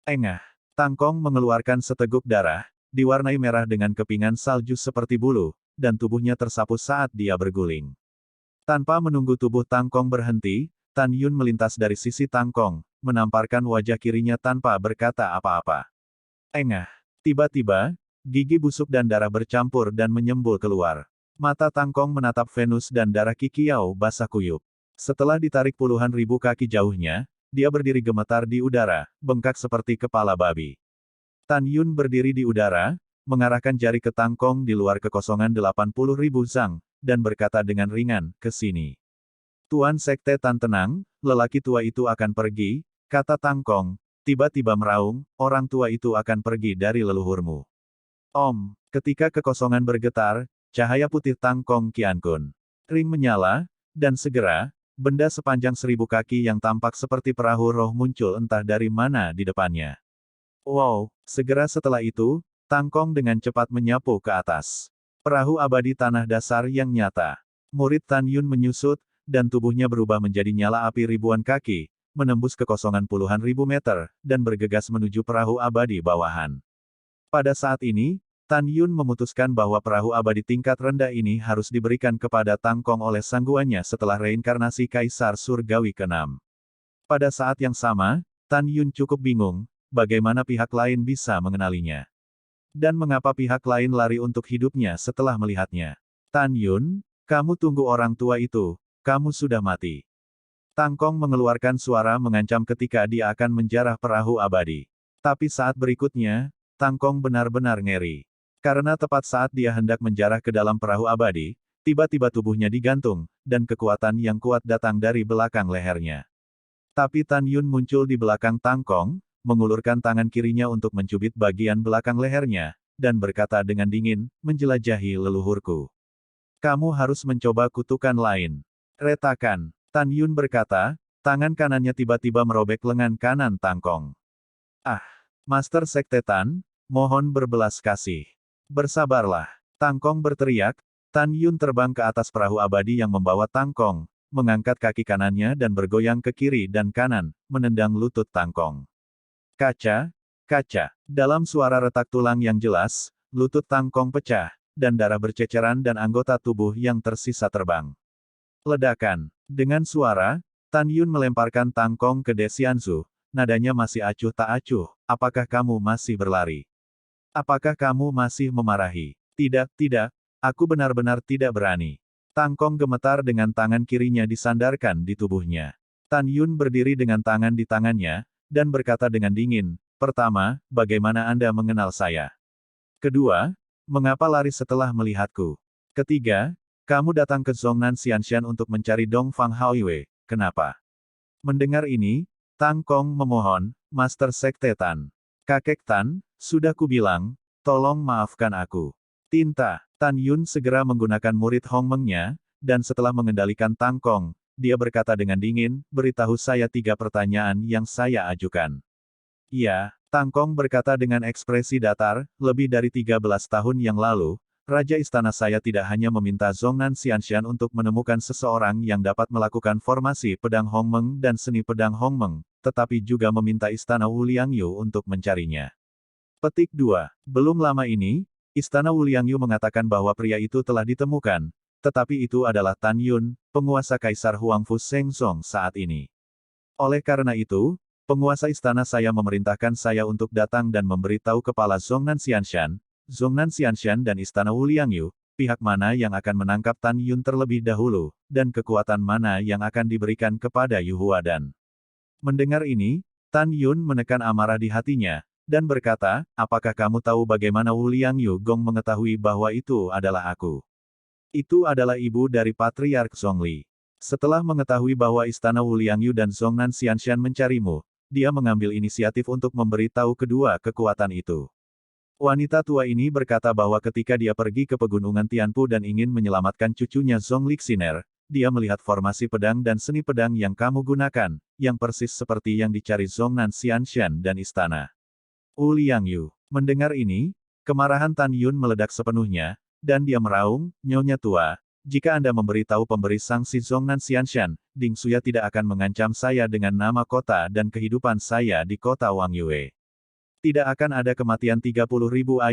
Engah. Tang Kong mengeluarkan seteguk darah, diwarnai merah dengan kepingan salju seperti bulu, dan tubuhnya tersapu saat dia berguling. Tanpa menunggu tubuh Tang Kong berhenti, Tan Yun melintas dari sisi Tang Kong, menamparkan wajah kirinya tanpa berkata apa-apa. Engah. Tiba-tiba, gigi busuk dan darah bercampur dan menyembul keluar. Mata Tang Kong menatap Venus dan darah Kikiao basah kuyup. Setelah ditarik puluhan ribu kaki jauhnya, dia berdiri gemetar di udara, bengkak seperti kepala babi. Tan Yun berdiri di udara, mengarahkan jari ke Tang Kong di luar kekosongan 80.000 zang, dan berkata dengan ringan, ke sini. Tuan Sekte Tan tenang, lelaki tua itu akan pergi, kata Tang Kong, tiba-tiba meraung, orang tua itu akan pergi dari leluhurmu. Om, ketika kekosongan bergetar, cahaya putih Tang Kong Qiankun. Ring menyala, dan segera, benda sepanjang 1000 kaki yang tampak seperti perahu roh muncul entah dari mana di depannya. Wow, segera setelah itu, Tang Kong dengan cepat menyapu ke atas. Perahu abadi tanah dasar yang nyata. Murid Tan Yun menyusut, dan tubuhnya berubah menjadi nyala api ribuan kaki, menembus kekosongan puluhan ribu meter, dan bergegas menuju perahu abadi bawahan. Pada saat ini, Tan Yun memutuskan bahwa perahu abadi tingkat rendah ini harus diberikan kepada Tang Kong oleh sangguannya setelah reinkarnasi Kaisar Surgawi ke-6. Pada saat yang sama, Tan Yun cukup bingung, bagaimana pihak lain bisa mengenalinya. Dan mengapa pihak lain lari untuk hidupnya setelah melihatnya. Tan Yun, kamu tunggu orang tua itu, kamu sudah mati. Tang Kong mengeluarkan suara mengancam ketika dia akan menjarah perahu abadi. Tapi saat berikutnya, Tang Kong benar-benar ngeri. Karena tepat saat dia hendak menjarah ke dalam perahu abadi, tiba-tiba tubuhnya digantung, dan kekuatan yang kuat datang dari belakang lehernya. Tapi Tan Yun muncul di belakang Tang Kong, mengulurkan tangan kirinya untuk mencubit bagian belakang lehernya, dan berkata dengan dingin, menjelajahi leluhurku. Kamu harus mencoba kutukan lain. Retakan. Tan Yun berkata, tangan kanannya tiba-tiba merobek lengan kanan Tang Kong. Ah, Master Sekte Tan, mohon berbelas kasih. Bersabarlah. Tang Kong berteriak, Tan Yun terbang ke atas perahu abadi yang membawa Tang Kong, mengangkat kaki kanannya dan bergoyang ke kiri dan kanan, menendang lutut Tang Kong. Kaca, kaca. Dalam suara retak tulang yang jelas, lutut Tang Kong pecah, dan darah berceceran dan anggota tubuh yang tersisa terbang. Ledakan. Dengan suara, Tan Yun melemparkan Tang Kong ke De Xianzu, nadanya masih acuh tak acuh, apakah kamu masih berlari? Apakah kamu masih memarahi? Tidak, tidak, aku benar-benar tidak berani. Tang Kong gemetar dengan tangan kirinya disandarkan di tubuhnya. Tan Yun berdiri dengan tangan di tangannya, dan berkata dengan dingin, pertama, bagaimana Anda mengenal saya? Kedua, mengapa lari setelah melihatku? Ketiga, kamu datang ke Zhongnan Xianshan untuk mencari Dongfang Haoyue, kenapa? Mendengar ini, Tang Kong memohon, Master Sekte Tan. Kakek Tan, sudah kubilang, Tolong maafkan aku. Tinta. Tan Yun segera menggunakan murid Hongmengnya, dan setelah mengendalikan tangkong, dia berkata dengan dingin, beritahu saya 3 pertanyaan yang saya ajukan. Iya, Tangkong berkata dengan ekspresi datar, lebih dari 13 tahun yang lalu, Raja Istana saya tidak hanya meminta Zhongnan Xianshan untuk menemukan seseorang yang dapat melakukan formasi pedang Hongmeng dan seni pedang Hongmeng, tetapi juga meminta Istana Wuliangyu untuk mencarinya. Petik 2. Belum lama ini, Istana Wuliangyu mengatakan bahwa pria itu telah ditemukan, tetapi itu adalah Tan Yun, penguasa Kaisar Huangfu Shengzong saat ini. Oleh karena itu, penguasa istana saya memerintahkan saya untuk datang dan memberitahu kepala Zhongnan Xianshan dan Istana Wuliangyu, pihak mana yang akan menangkap Tan Yun terlebih dahulu, dan kekuatan mana yang akan diberikan kepada Yu Huadan. Mendengar ini, Tan Yun menekan amarah di hatinya, dan berkata, apakah kamu tahu bagaimana Wuliangyu Gong mengetahui bahwa itu adalah aku? Itu adalah ibu dari Patriark Zhongli. Setelah mengetahui bahwa Istana Wuliangyu dan Zhongnan Xianshan mencarimu, dia mengambil inisiatif untuk memberitahu kedua kekuatan itu. Wanita tua ini berkata bahwa ketika dia pergi ke pegunungan Tianpu dan ingin menyelamatkan cucunya Zhong Lixiner, dia melihat formasi pedang dan seni pedang yang kamu gunakan, yang persis seperti yang dicari Zhongnan Xianshan dan istana Wuliangyu. Mendengar ini, kemarahan Tan Yun meledak sepenuhnya, dan dia meraung, Nyonya tua, jika Anda memberitahu pemberi sanksi Zhongnan Xianshan, Ding Suya tidak akan mengancam saya dengan nama kota dan kehidupan saya di kota Wangyue. Tidak akan ada kematian 30.000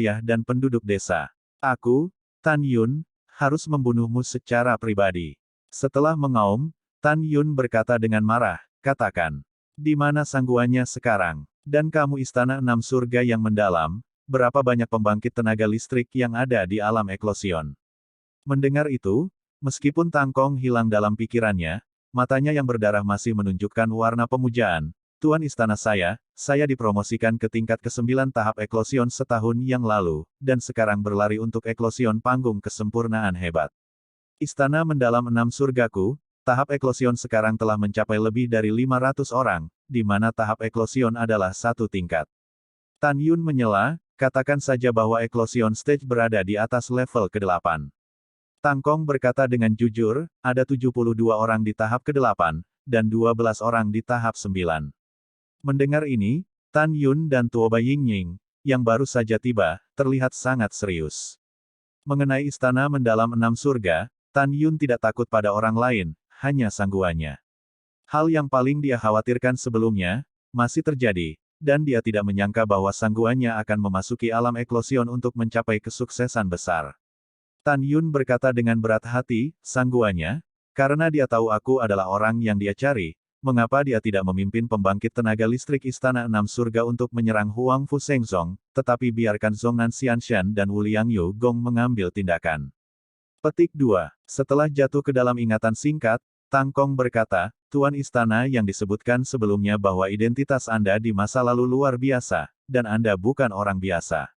ayah dan penduduk desa. Aku, Tan Yun, harus membunuhmu secara pribadi. Setelah mengaum, Tan Yun berkata dengan marah, katakan, di mana sangguannya sekarang? Dan kamu istana 6 surga yang mendalam, berapa banyak pembangkit tenaga listrik yang ada di alam eklosion? Mendengar itu, meskipun Tangkong hilang dalam pikirannya, matanya yang berdarah masih menunjukkan warna pemujaan. Tuan istana saya dipromosikan ke tingkat ke-9 tahap eklosion setahun yang lalu, dan sekarang berlari untuk eklosion panggung kesempurnaan hebat. Istana mendalam 6 surgaku, tahap eklosion sekarang telah mencapai lebih dari 500 orang, di mana tahap eklosion adalah 1 tingkat. Tan Yun menyela, katakan saja bahwa eklosion stage berada di atas level ke-8. Tangkong berkata dengan jujur, ada 72 orang di tahap ke-8, dan 12 orang di tahap 9. Mendengar ini, Tan Yun dan Tuoba Yingying, yang baru saja tiba, terlihat sangat serius. Mengenai istana mendalam 6 surga, Tan Yun tidak takut pada orang lain, hanya sangguannya. Hal yang paling dia khawatirkan sebelumnya, masih terjadi, dan dia tidak menyangka bahwa sangguannya akan memasuki alam eklosion untuk mencapai kesuksesan besar. Tan Yun berkata dengan berat hati, sangguannya, karena dia tahu aku adalah orang yang dia cari, mengapa dia tidak memimpin pembangkit tenaga listrik Istana 6 Surga untuk menyerang Huangfu Shengzong, tetapi biarkan Zhongnan Xianshan dan Wuliangyu Gong mengambil tindakan. Petik 2. Setelah jatuh ke dalam ingatan singkat, Tangkong berkata, Tuan Istana yang disebutkan sebelumnya bahwa identitas Anda di masa lalu luar biasa, dan Anda bukan orang biasa.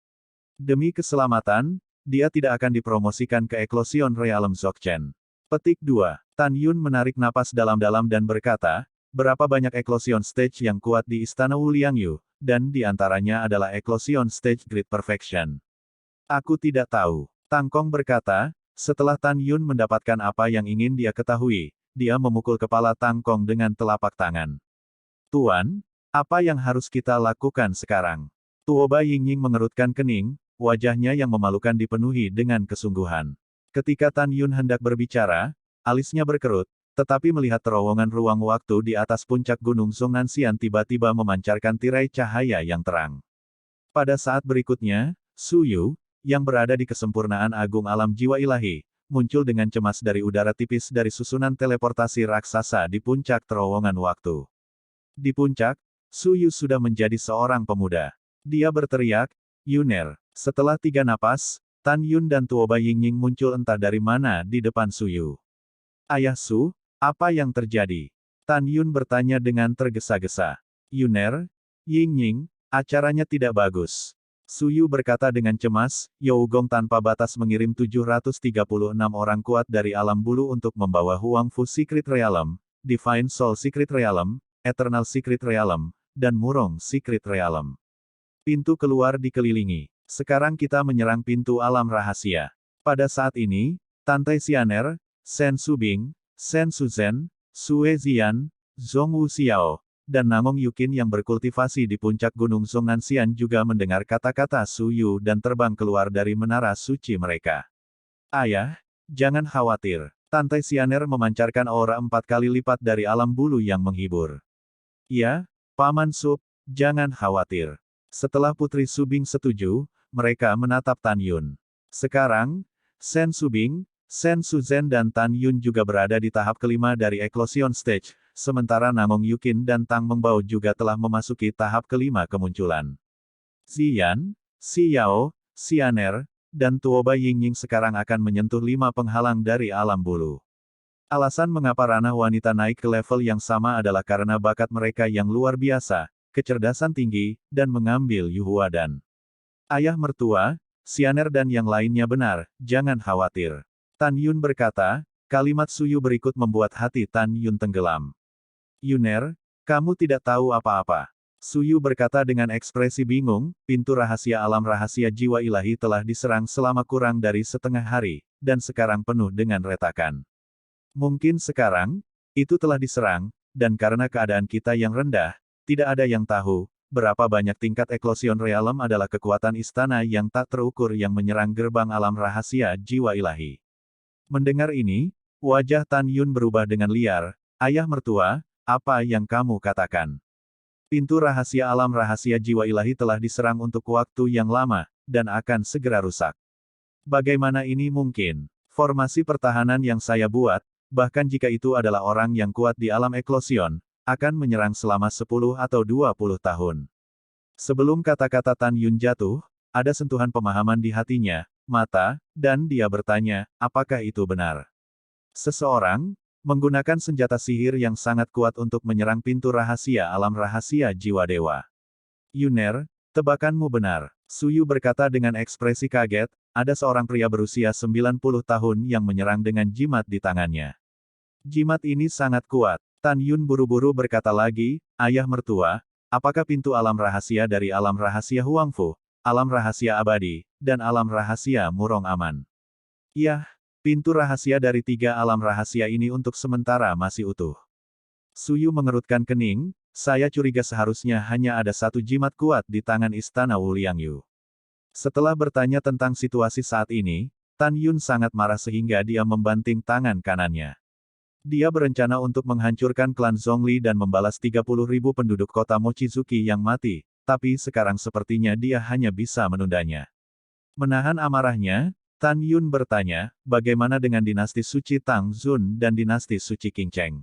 Demi keselamatan, dia tidak akan dipromosikan ke Eklosion Realm Dzogchen. Petik 2. Tan Yun menarik napas dalam-dalam dan berkata, berapa banyak Eklosion Stage yang kuat di Istana Wuliangyu, dan di antaranya adalah Eklosion Stage Great Perfection. Aku tidak tahu. Tangkong berkata, setelah Tan Yun mendapatkan apa yang ingin dia ketahui, dia memukul kepala Tangkong dengan telapak tangan. Tuan, apa yang harus kita lakukan sekarang? Tuoba Yingying mengerutkan kening, wajahnya yang memalukan dipenuhi dengan kesungguhan. Ketika Tan Yun hendak berbicara, alisnya berkerut, tetapi melihat terowongan ruang waktu di atas puncak gunung Zongnanxian tiba-tiba memancarkan tirai cahaya yang terang. Pada saat berikutnya, Su Yu, yang berada di kesempurnaan agung alam jiwa ilahi, muncul dengan cemas dari udara tipis dari susunan teleportasi raksasa di puncak terowongan waktu. Di puncak, Su Yu sudah menjadi seorang pemuda. Dia berteriak, Yuner. Setelah 3 napas, Tan Yun dan Tuoba Yingying muncul entah dari mana di depan Su Yu. Ayah Su, apa yang terjadi? Tan Yun bertanya dengan tergesa-gesa. Yuner, Yingying, acaranya tidak bagus. Su Yu berkata dengan cemas, Yougong tanpa batas mengirim 736 orang kuat dari alam bulu untuk membawa Huangfu Secret Realm, Divine Soul Secret Realm, Eternal Secret Realm, dan Murong Secret Realm. Pintu keluar dikelilingi. Sekarang kita menyerang pintu alam rahasia. Pada saat ini, Tante Xianer, Shen Subing, Shen Suzhen, Sue Zian, Zhong Wu Xiao, dan Namong Yukin yang berkultivasi di puncak gunung Zongnanxian juga mendengar kata-kata Su Yu dan terbang keluar dari menara suci mereka. Ayah, jangan khawatir. Tante Xianer memancarkan aura 4 kali lipat dari alam bulu yang menghibur. Ya, Paman Sub, jangan khawatir. Setelah Putri Subing setuju, mereka menatap Tan Yun. Sekarang, Shen Subing, Shen Suzhen dan Tan Yun juga berada di tahap kelima dari Eclosion Stage, sementara Namong Yukin dan Tang Mengbao juga telah memasuki tahap kelima kemunculan. Ziyan, Xiao, Xianer, dan Tuoba Yingying sekarang akan menyentuh 5 penghalang dari alam bulu. Alasan mengapa ranah wanita naik ke level yang sama adalah karena bakat mereka yang luar biasa, kecerdasan tinggi, dan mengambil Yuhua dan ayah mertua, Xianer dan yang lainnya benar, jangan khawatir. Tan Yun berkata, kalimat Suyu berikut membuat hati Tan Yun tenggelam. Yuner, kamu tidak tahu apa-apa. Suyu berkata dengan ekspresi bingung, pintu rahasia alam rahasia jiwa ilahi telah diserang selama kurang dari setengah hari, dan sekarang penuh dengan retakan. Mungkin sekarang, itu telah diserang, dan karena keadaan kita yang rendah, tidak ada yang tahu, berapa banyak tingkat Eclosion Realm adalah kekuatan istana yang tak terukur yang menyerang gerbang alam rahasia jiwa ilahi. Mendengar ini, wajah Tan Yun berubah dengan liar, ayah mertua, apa yang kamu katakan? Pintu rahasia alam rahasia jiwa ilahi telah diserang untuk waktu yang lama, dan akan segera rusak. Bagaimana ini mungkin? Formasi pertahanan yang saya buat, bahkan jika itu adalah orang yang kuat di alam eklosion, akan menyerang selama 10 atau 20 tahun. Sebelum kata-kata Tan Yun jatuh, ada sentuhan pemahaman di hatinya, mata, dan dia bertanya, apakah itu benar? Seseorang, menggunakan senjata sihir yang sangat kuat untuk menyerang pintu rahasia alam rahasia jiwa dewa. Yuner, tebakanmu benar. Suyu berkata dengan ekspresi kaget, ada seorang pria berusia 90 tahun yang menyerang dengan jimat di tangannya. Jimat ini sangat kuat. Tan Yun buru-buru berkata lagi, ayah mertua, apakah pintu alam rahasia dari alam rahasia Huangfu, alam rahasia abadi, dan alam rahasia Murong aman? Yah, pintu rahasia dari 3 alam rahasia ini untuk sementara masih utuh. Suyu mengerutkan kening, saya curiga seharusnya hanya ada 1 jimat kuat di tangan istana Wu Liangyu. Setelah bertanya tentang situasi saat ini, Tan Yun sangat marah sehingga dia membanting tangan kanannya. Dia berencana untuk menghancurkan klan Zhongli dan membalas 30.000 penduduk kota Mochizuki yang mati, tapi sekarang sepertinya dia hanya bisa menundanya. Menahan amarahnya, Tan Yun bertanya, bagaimana dengan dinasti suci Tang Zun dan dinasti suci Qingcheng?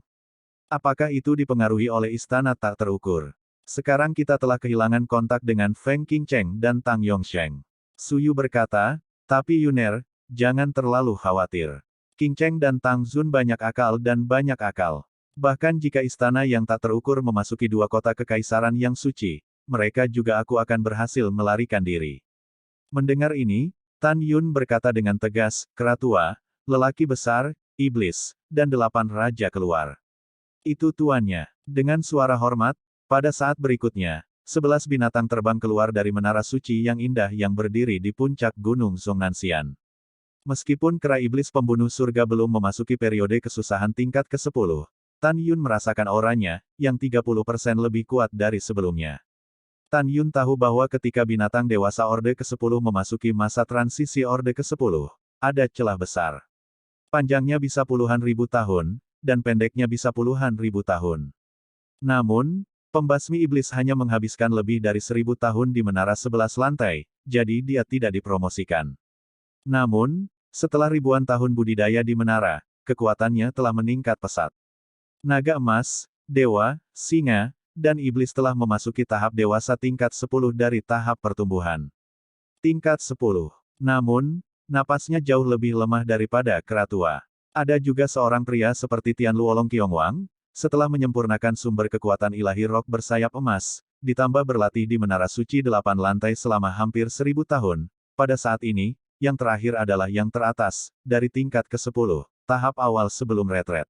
Apakah itu dipengaruhi oleh istana tak terukur? Sekarang kita telah kehilangan kontak dengan Feng Qingcheng dan Tang Yongsheng. Suyu berkata, tapi Yuner, jangan terlalu khawatir. Qingcheng dan Tang Zun banyak akal dan banyak akal. Bahkan jika istana yang tak terukur memasuki 2 kota kekaisaran yang suci, mereka juga aku akan berhasil melarikan diri. Mendengar ini, Tan Yun berkata dengan tegas, Keratua, lelaki besar, iblis, dan 8 raja keluar. Itu tuannya. Dengan suara hormat, pada saat berikutnya, 11 binatang terbang keluar dari menara suci yang indah yang berdiri di puncak gunung Zongnanxian. Meskipun kera iblis pembunuh surga belum memasuki periode kesusahan tingkat ke-10, Tan Yun merasakan auranya, yang 30% lebih kuat dari sebelumnya. Tan Yun tahu bahwa ketika binatang dewasa Orde ke-10 memasuki masa transisi Orde ke-10, ada celah besar. Panjangnya bisa puluhan ribu tahun, dan pendeknya bisa puluhan ribu tahun. Namun, pembasmi iblis hanya menghabiskan lebih dari 1000 tahun di menara 11 lantai, jadi dia tidak dipromosikan. Namun, setelah ribuan tahun budidaya di menara, kekuatannya telah meningkat pesat. Naga emas, dewa, singa, dan iblis telah memasuki tahap dewasa tingkat 10 dari tahap pertumbuhan. Tingkat 10. Namun, napasnya jauh lebih lemah daripada keratua. Ada juga seorang pria seperti Tian Luolong Qiongwang, setelah menyempurnakan sumber kekuatan ilahi rok bersayap emas, ditambah berlatih di menara suci 8 lantai selama hampir 1000 tahun, pada saat ini, yang terakhir adalah yang teratas, dari tingkat ke-10, tahap awal sebelum retret.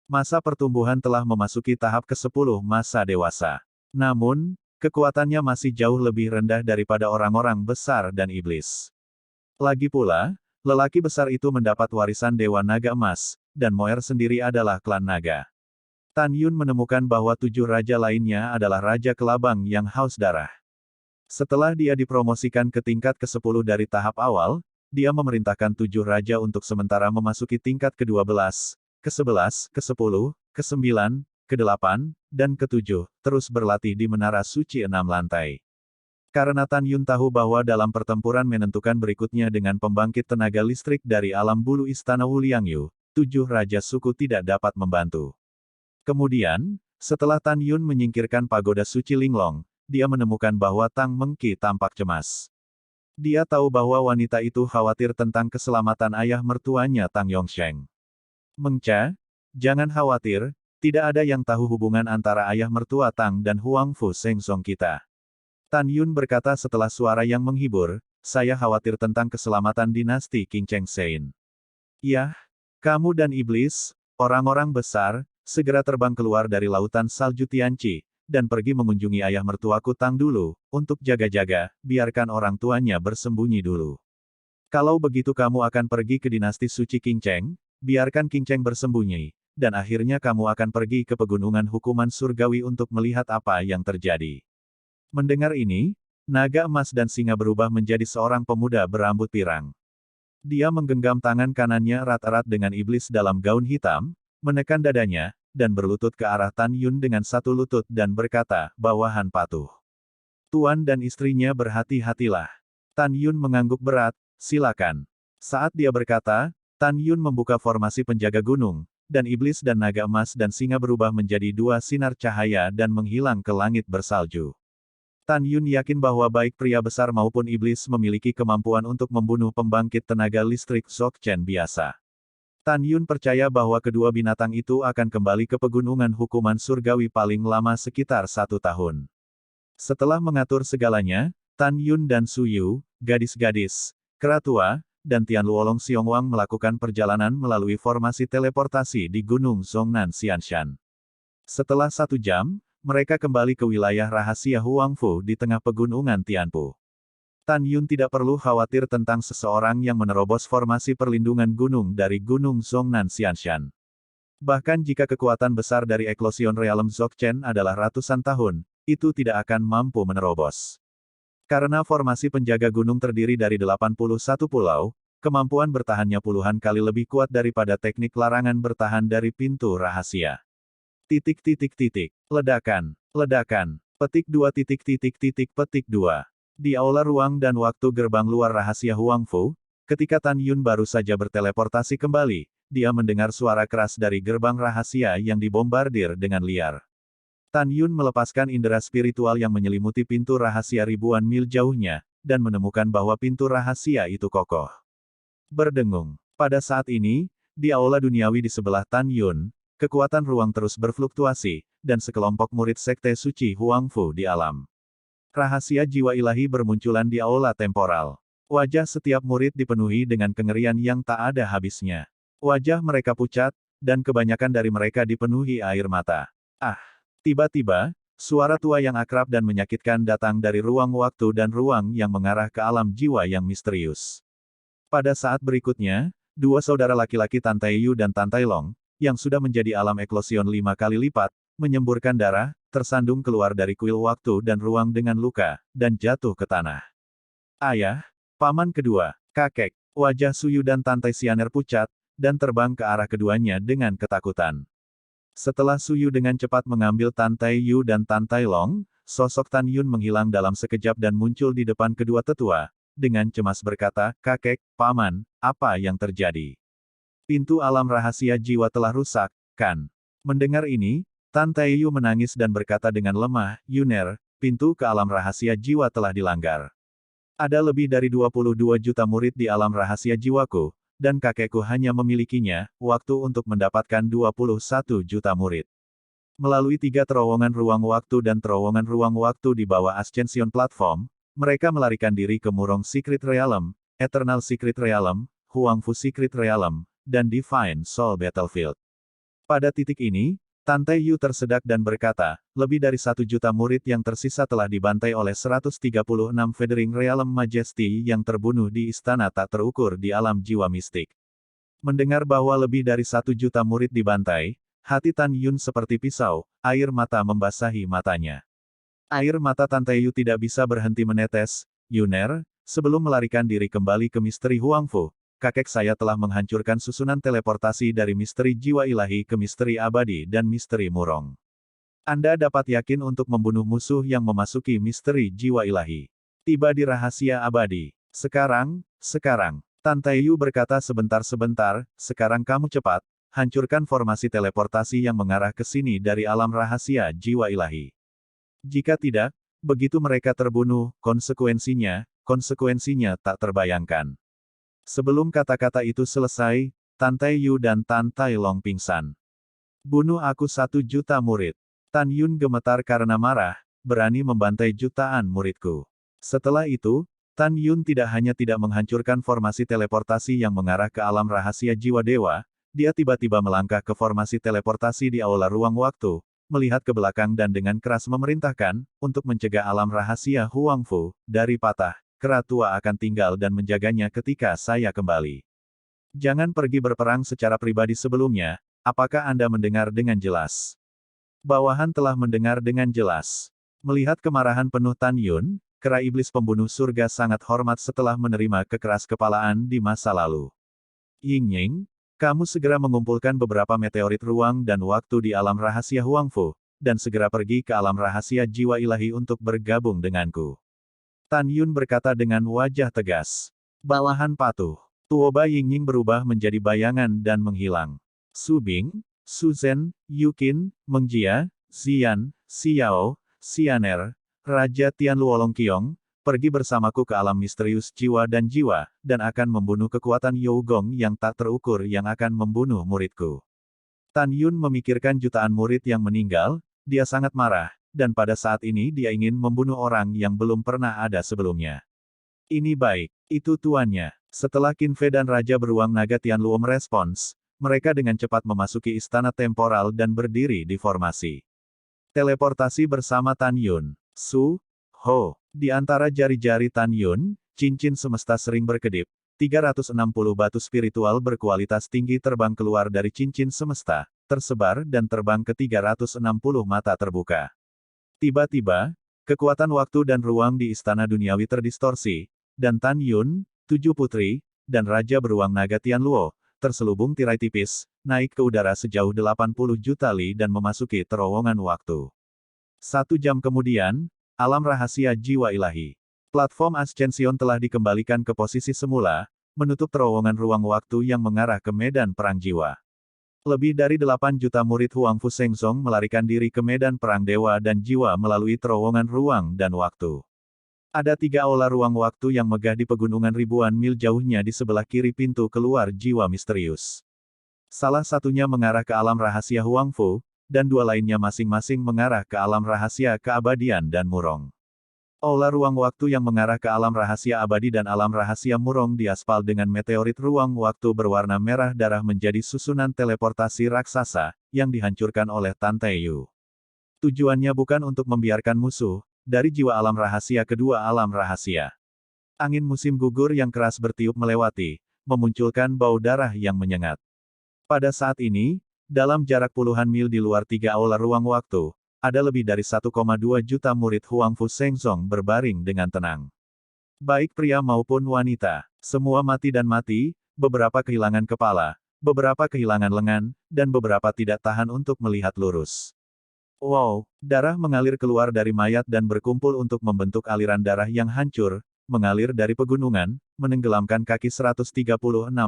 Masa pertumbuhan telah memasuki tahap ke-10 masa dewasa. Namun, kekuatannya masih jauh lebih rendah daripada orang-orang besar dan iblis. Lagi pula, lelaki besar itu mendapat warisan Dewa Naga Emas, dan Moer sendiri adalah klan naga. Tan Yun menemukan bahwa 7 raja lainnya adalah Raja Kelabang yang haus darah. Setelah dia dipromosikan ke tingkat ke-10 dari tahap awal, dia memerintahkan 7 raja untuk sementara memasuki tingkat ke-12, ke-11, ke-10, ke-9, ke-8, dan ke-7, terus berlatih di Menara Suci 6 lantai. Karena Tan Yun tahu bahwa dalam pertempuran menentukan berikutnya dengan pembangkit tenaga listrik dari alam bulu Istana Wuliangyu, 7 raja suku tidak dapat membantu. Kemudian, setelah Tan Yun menyingkirkan pagoda suci Linglong, dia menemukan bahwa Tang Mengqi tampak cemas. Dia tahu bahwa wanita itu khawatir tentang keselamatan ayah mertuanya Tang Yongsheng. Mengca, jangan khawatir, tidak ada yang tahu hubungan antara ayah mertua Tang dan Huang Fu Sengsong kita. Tan Yun berkata setelah suara yang menghibur, saya khawatir tentang keselamatan dinasti Qing Cheng Sein. Yah, kamu dan iblis, orang-orang besar, segera terbang keluar dari lautan salju Tianqi, dan pergi mengunjungi ayah mertuaku Tang dulu, untuk jaga-jaga, biarkan orang tuanya bersembunyi dulu. Kalau begitu kamu akan pergi ke dinasti suci Qing Cheng, biarkan Qing Cheng bersembunyi, dan akhirnya kamu akan pergi ke pegunungan hukuman surgawi untuk melihat apa yang terjadi. Mendengar ini, naga emas dan singa berubah menjadi seorang pemuda berambut pirang. Dia menggenggam tangan kanannya erat-erat dengan iblis dalam gaun hitam, menekan dadanya, dan berlutut ke arah Tan Yun dengan satu lutut dan berkata, bawahan patuh. Tuan dan istrinya berhati-hatilah. Tan Yun mengangguk berat, silakan. Saat dia berkata, Tan Yun membuka formasi penjaga gunung, dan iblis dan naga emas dan singa berubah menjadi 2 sinar cahaya dan menghilang ke langit bersalju. Tan Yun yakin bahwa baik pria besar maupun iblis memiliki kemampuan untuk membunuh pembangkit tenaga listrik Dzogchen biasa. Tan Yun percaya bahwa kedua binatang itu akan kembali ke pegunungan hukuman surgawi paling lama sekitar 1 tahun. Setelah mengatur segalanya, Tan Yun dan Su Yu, gadis-gadis, kera tua, dan Tian Luolong Xiongwang melakukan perjalanan melalui formasi teleportasi di Gunung Zhongnan Xianshan. Setelah 1 jam, mereka kembali ke wilayah rahasia Huangfu di tengah pegunungan Tianpu. Tan Yun tidak perlu khawatir tentang seseorang yang menerobos formasi perlindungan gunung dari Gunung Zhongnan Xianshan. Bahkan jika kekuatan besar dari Eclosion Realm Dzogchen adalah ratusan tahun, itu tidak akan mampu menerobos. Karena formasi penjaga gunung terdiri dari 81 pulau, kemampuan bertahannya puluhan kali lebih kuat daripada teknik larangan bertahan dari pintu rahasia. Ledakan. Ledakan. Petik 2. Petik 2. Di aula ruang dan waktu gerbang luar rahasia Huangfu, ketika Tan Yun baru saja berteleportasi kembali, dia mendengar suara keras dari gerbang rahasia yang dibombardir dengan liar. Tan Yun melepaskan indera spiritual yang menyelimuti pintu rahasia ribuan mil jauhnya, dan menemukan bahwa pintu rahasia itu kokoh. Berdengung. Pada saat ini, di aula duniawi di sebelah Tan Yun, kekuatan ruang terus berfluktuasi, dan sekelompok murid sekte suci Huangfu di alam rahasia jiwa ilahi bermunculan di aula temporal. Wajah setiap murid dipenuhi dengan kengerian yang tak ada habisnya. Wajah mereka pucat, dan kebanyakan dari mereka dipenuhi air mata. Ah! Tiba-tiba, suara tua yang akrab dan menyakitkan datang dari ruang waktu dan ruang yang mengarah ke alam jiwa yang misterius. Pada saat berikutnya, 2 saudara laki-laki Tan Taiyu dan Tan Tailong, yang sudah menjadi alam eklosion 5 kali lipat, menyemburkan darah, tersandung keluar dari kuil waktu dan ruang dengan luka, dan jatuh ke tanah. Ayah, paman kedua, kakek, wajah Suyu dan Tante Xianer pucat, dan terbang ke arah keduanya dengan ketakutan. Setelah Suyu dengan cepat mengambil Tante Yu dan Tante Long, sosok Tan Yun menghilang dalam sekejap dan muncul di depan kedua tetua, dengan cemas berkata, kakek, paman, apa yang terjadi? Pintu alam rahasia jiwa telah rusak, kan? Mendengar ini, Tan Taiyu menangis dan berkata dengan lemah, Yuner, pintu ke alam rahasia jiwa telah dilanggar. Ada lebih dari 22 juta murid di alam rahasia jiwaku, dan kakekku hanya memilikinya, waktu untuk mendapatkan 21 juta murid. Melalui 3 terowongan ruang waktu dan terowongan ruang waktu di bawah Ascension Platform, mereka melarikan diri ke Murong Secret Realm, Eternal Secret Realm, Huangfu Secret Realm, dan Divine Soul Battlefield. Pada titik ini, Tante Yu tersedak dan berkata, lebih dari 1 juta murid yang tersisa telah dibantai oleh 136 Feathering Realm Majesty yang terbunuh di istana tak terukur di alam jiwa mistik. Mendengar bahwa lebih dari 1 juta murid dibantai, hati Tan Yun seperti pisau, air mata membasahi matanya. Air mata Tante Yu tidak bisa berhenti menetes. Yuner, sebelum melarikan diri kembali ke misteri Huangfu, kakek saya telah menghancurkan susunan teleportasi dari misteri jiwa ilahi ke misteri abadi dan misteri murong. Anda dapat yakin untuk membunuh musuh yang memasuki misteri jiwa ilahi. Tiba di rahasia abadi. Sekarang. Tante Yu berkata sebentar-sebentar, sekarang kamu cepat, hancurkan formasi teleportasi yang mengarah ke sini dari alam rahasia jiwa ilahi. Jika tidak, begitu mereka terbunuh, konsekuensinya tak terbayangkan. Sebelum kata-kata itu selesai, Tante Yu dan Tan Tai Long pingsan. Bunuh aku 1 juta murid. Tan Yun gemetar karena marah, berani membantai jutaan muridku. Setelah itu, Tan Yun tidak hanya tidak menghancurkan formasi teleportasi yang mengarah ke alam rahasia jiwa dewa, dia tiba-tiba melangkah ke formasi teleportasi di aula ruang waktu, melihat ke belakang dan dengan keras memerintahkan, untuk mencegah alam rahasia Huangfu dari patah. Kera tua akan tinggal dan menjaganya ketika saya kembali. Jangan pergi berperang secara pribadi sebelumnya, apakah Anda mendengar dengan jelas? Bawahan telah mendengar dengan jelas. Melihat kemarahan penuh Tan Yun, kera iblis pembunuh surga sangat hormat setelah menerima kekeras-kepalaan di masa lalu. Ying-Ying, kamu segera mengumpulkan beberapa meteorit ruang dan waktu di alam rahasia Huangfu, dan segera pergi ke alam rahasia jiwa ilahi untuk bergabung denganku. Tan Yun berkata dengan wajah tegas. Bawahan patuh. Tuoba Ying-Ying berubah menjadi bayangan dan menghilang. Su Bing, Su Zhen, Yu Qin, Meng Jia, Xian, Xiao, Xianer, Raja Tian Luolong Qiong, pergi bersamaku ke alam misterius jiwa, dan akan membunuh kekuatan You Gong yang tak terukur yang akan membunuh muridku. Tan Yun memikirkan jutaan murid yang meninggal, dia sangat marah. Dan pada saat ini dia ingin membunuh orang yang belum pernah ada sebelumnya. Ini baik, itu tuannya. Setelah Qin Fei dan Raja Beruang Naga Tianluo merespons, mereka dengan cepat memasuki istana temporal dan berdiri di formasi. Teleportasi bersama Tan Yun. Su, Ho. Di antara jari-jari Tan Yun, cincin semesta sering berkedip. 360 batu spiritual berkualitas tinggi terbang keluar dari cincin semesta, tersebar dan terbang ke 360 mata terbuka. Tiba-tiba, kekuatan waktu dan ruang di istana duniawi terdistorsi, dan Tan Yun, 7 putri, dan Raja Beruang Naga Tianluo, terselubung tirai tipis, naik ke udara sejauh 80 juta li dan memasuki terowongan waktu. 1 jam kemudian, alam rahasia jiwa ilahi. Platform Ascension telah dikembalikan ke posisi semula, menutup terowongan ruang waktu yang mengarah ke medan perang jiwa. Lebih dari 8 juta murid Huangfu Shengzong melarikan diri ke medan perang dewa dan jiwa melalui terowongan ruang dan waktu. Ada 3 aula ruang waktu yang megah di pegunungan ribuan mil jauhnya di sebelah kiri pintu keluar jiwa misterius. Salah satunya mengarah ke alam rahasia Huangfu, dan 2 lainnya masing-masing mengarah ke alam rahasia keabadian dan murong. Aula ruang waktu yang mengarah ke alam rahasia abadi dan alam rahasia murong diaspal dengan meteorit ruang waktu berwarna merah darah menjadi susunan teleportasi raksasa, yang dihancurkan oleh Tante Yu. Tujuannya bukan untuk membiarkan musuh, dari jiwa alam rahasia kedua alam rahasia. Angin musim gugur yang keras bertiup melewati, memunculkan bau darah yang menyengat. Pada saat ini, dalam jarak puluhan mil di luar 3 aula ruang waktu, ada lebih dari 1,2 juta murid Huangfu Shengzong berbaring dengan tenang. Baik pria maupun wanita, semua mati dan mati, beberapa kehilangan kepala, beberapa kehilangan lengan, dan beberapa tidak tahan untuk melihat lurus. Wow, darah mengalir keluar dari mayat dan berkumpul untuk membentuk aliran darah yang hancur, mengalir dari pegunungan, menenggelamkan kaki 136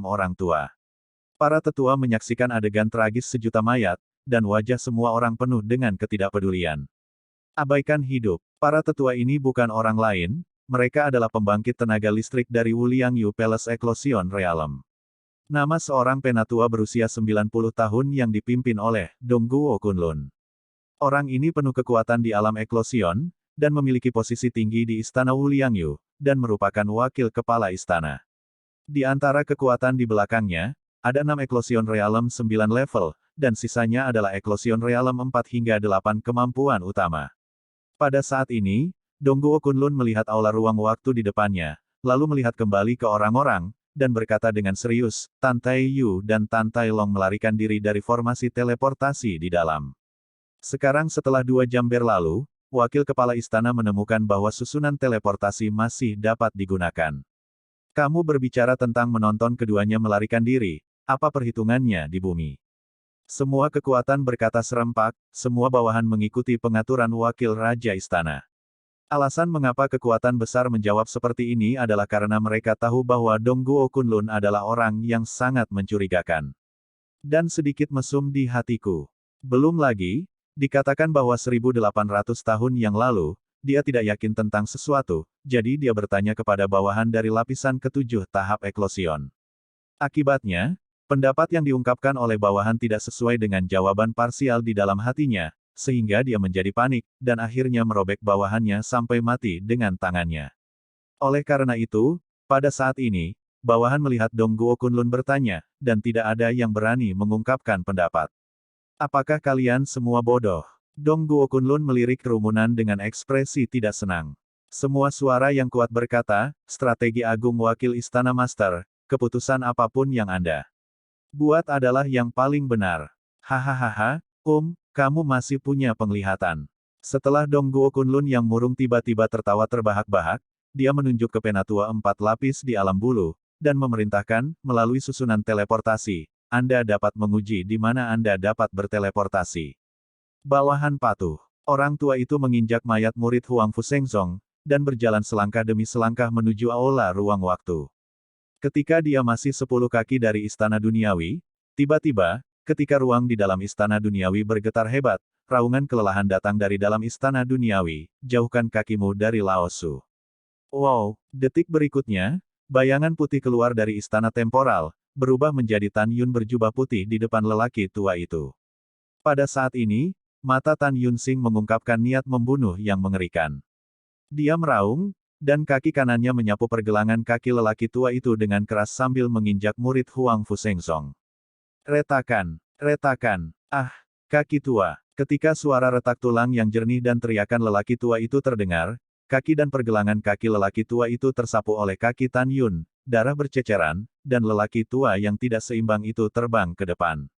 orang tua. Para tetua menyaksikan adegan tragis sejuta mayat, dan wajah semua orang penuh dengan ketidakpedulian. Abaikan hidup. Para tetua ini bukan orang lain, mereka adalah pembangkit tenaga listrik dari Wuliangyu Palace Eclosion Realm. Nama seorang penatua berusia 90 tahun yang dipimpin oleh Dongguo Kunlun. Orang ini penuh kekuatan di alam Eclosion, dan memiliki posisi tinggi di istana Wuliangyu, dan merupakan wakil kepala istana. Di antara kekuatan di belakangnya, ada 6 Eclosion Realm 9 level, dan sisanya adalah Eklosion Realem 4 hingga 8 kemampuan utama. Pada saat ini, Dongguo Kunlun melihat aula ruang waktu di depannya, lalu melihat kembali ke orang-orang, dan berkata dengan serius, Tan Tai Yu dan Tan Tai Long melarikan diri dari formasi teleportasi di dalam. Sekarang setelah 2 jam berlalu, wakil kepala istana menemukan bahwa susunan teleportasi masih dapat digunakan. Kamu berbicara tentang menonton keduanya melarikan diri, apa perhitungannya di bumi? Semua kekuatan berkata serempak, semua bawahan mengikuti pengaturan wakil Raja Istana. Alasan mengapa kekuatan besar menjawab seperti ini adalah karena mereka tahu bahwa Dongguo Kunlun adalah orang yang sangat mencurigakan. Dan sedikit mesum di hatiku. Belum lagi, dikatakan bahwa 1800 tahun yang lalu, dia tidak yakin tentang sesuatu, jadi dia bertanya kepada bawahan dari lapisan ketujuh tahap eklosion. Akibatnya, pendapat yang diungkapkan oleh bawahan tidak sesuai dengan jawaban parsial di dalam hatinya, sehingga dia menjadi panik, dan akhirnya merobek bawahannya sampai mati dengan tangannya. Oleh karena itu, pada saat ini, bawahan melihat Dongguo Kunlun bertanya, dan tidak ada yang berani mengungkapkan pendapat. Apakah kalian semua bodoh? Dongguo Kunlun melirik kerumunan dengan ekspresi tidak senang. Semua suara yang kuat berkata, strategi agung wakil istana master, keputusan apapun yang Anda buat adalah yang paling benar. Hahaha, kamu masih punya penglihatan. Setelah Dongguo Kunlun yang murung tiba-tiba tertawa terbahak-bahak, dia menunjuk ke penatua 4 lapis di alam bulu, dan memerintahkan, melalui susunan teleportasi, Anda dapat menguji di mana Anda dapat berteleportasi. Bawahan patuh. Orang tua itu menginjak mayat murid Huang Fusengzong, dan berjalan selangkah demi selangkah menuju aula ruang waktu. Ketika dia masih 10 kaki dari istana duniawi, tiba-tiba, ketika ruang di dalam istana duniawi bergetar hebat, raungan kelelahan datang dari dalam istana duniawi, jauhkan kakimu dari Laosu. Wow, detik berikutnya, bayangan putih keluar dari istana temporal, berubah menjadi Tan Yun berjubah putih di depan lelaki tua itu. Pada saat ini, mata Tan Yun Xing mengungkapkan niat membunuh yang mengerikan. Dia meraung, dan kaki kanannya menyapu pergelangan kaki lelaki tua itu dengan keras sambil menginjak murid Huang Fusengzong. Retakan, retakan, kaki tua. Ketika suara retak tulang yang jernih dan teriakan lelaki tua itu terdengar, kaki dan pergelangan kaki lelaki tua itu tersapu oleh kaki Tan Yun, darah berceceran, dan lelaki tua yang tidak seimbang itu terbang ke depan.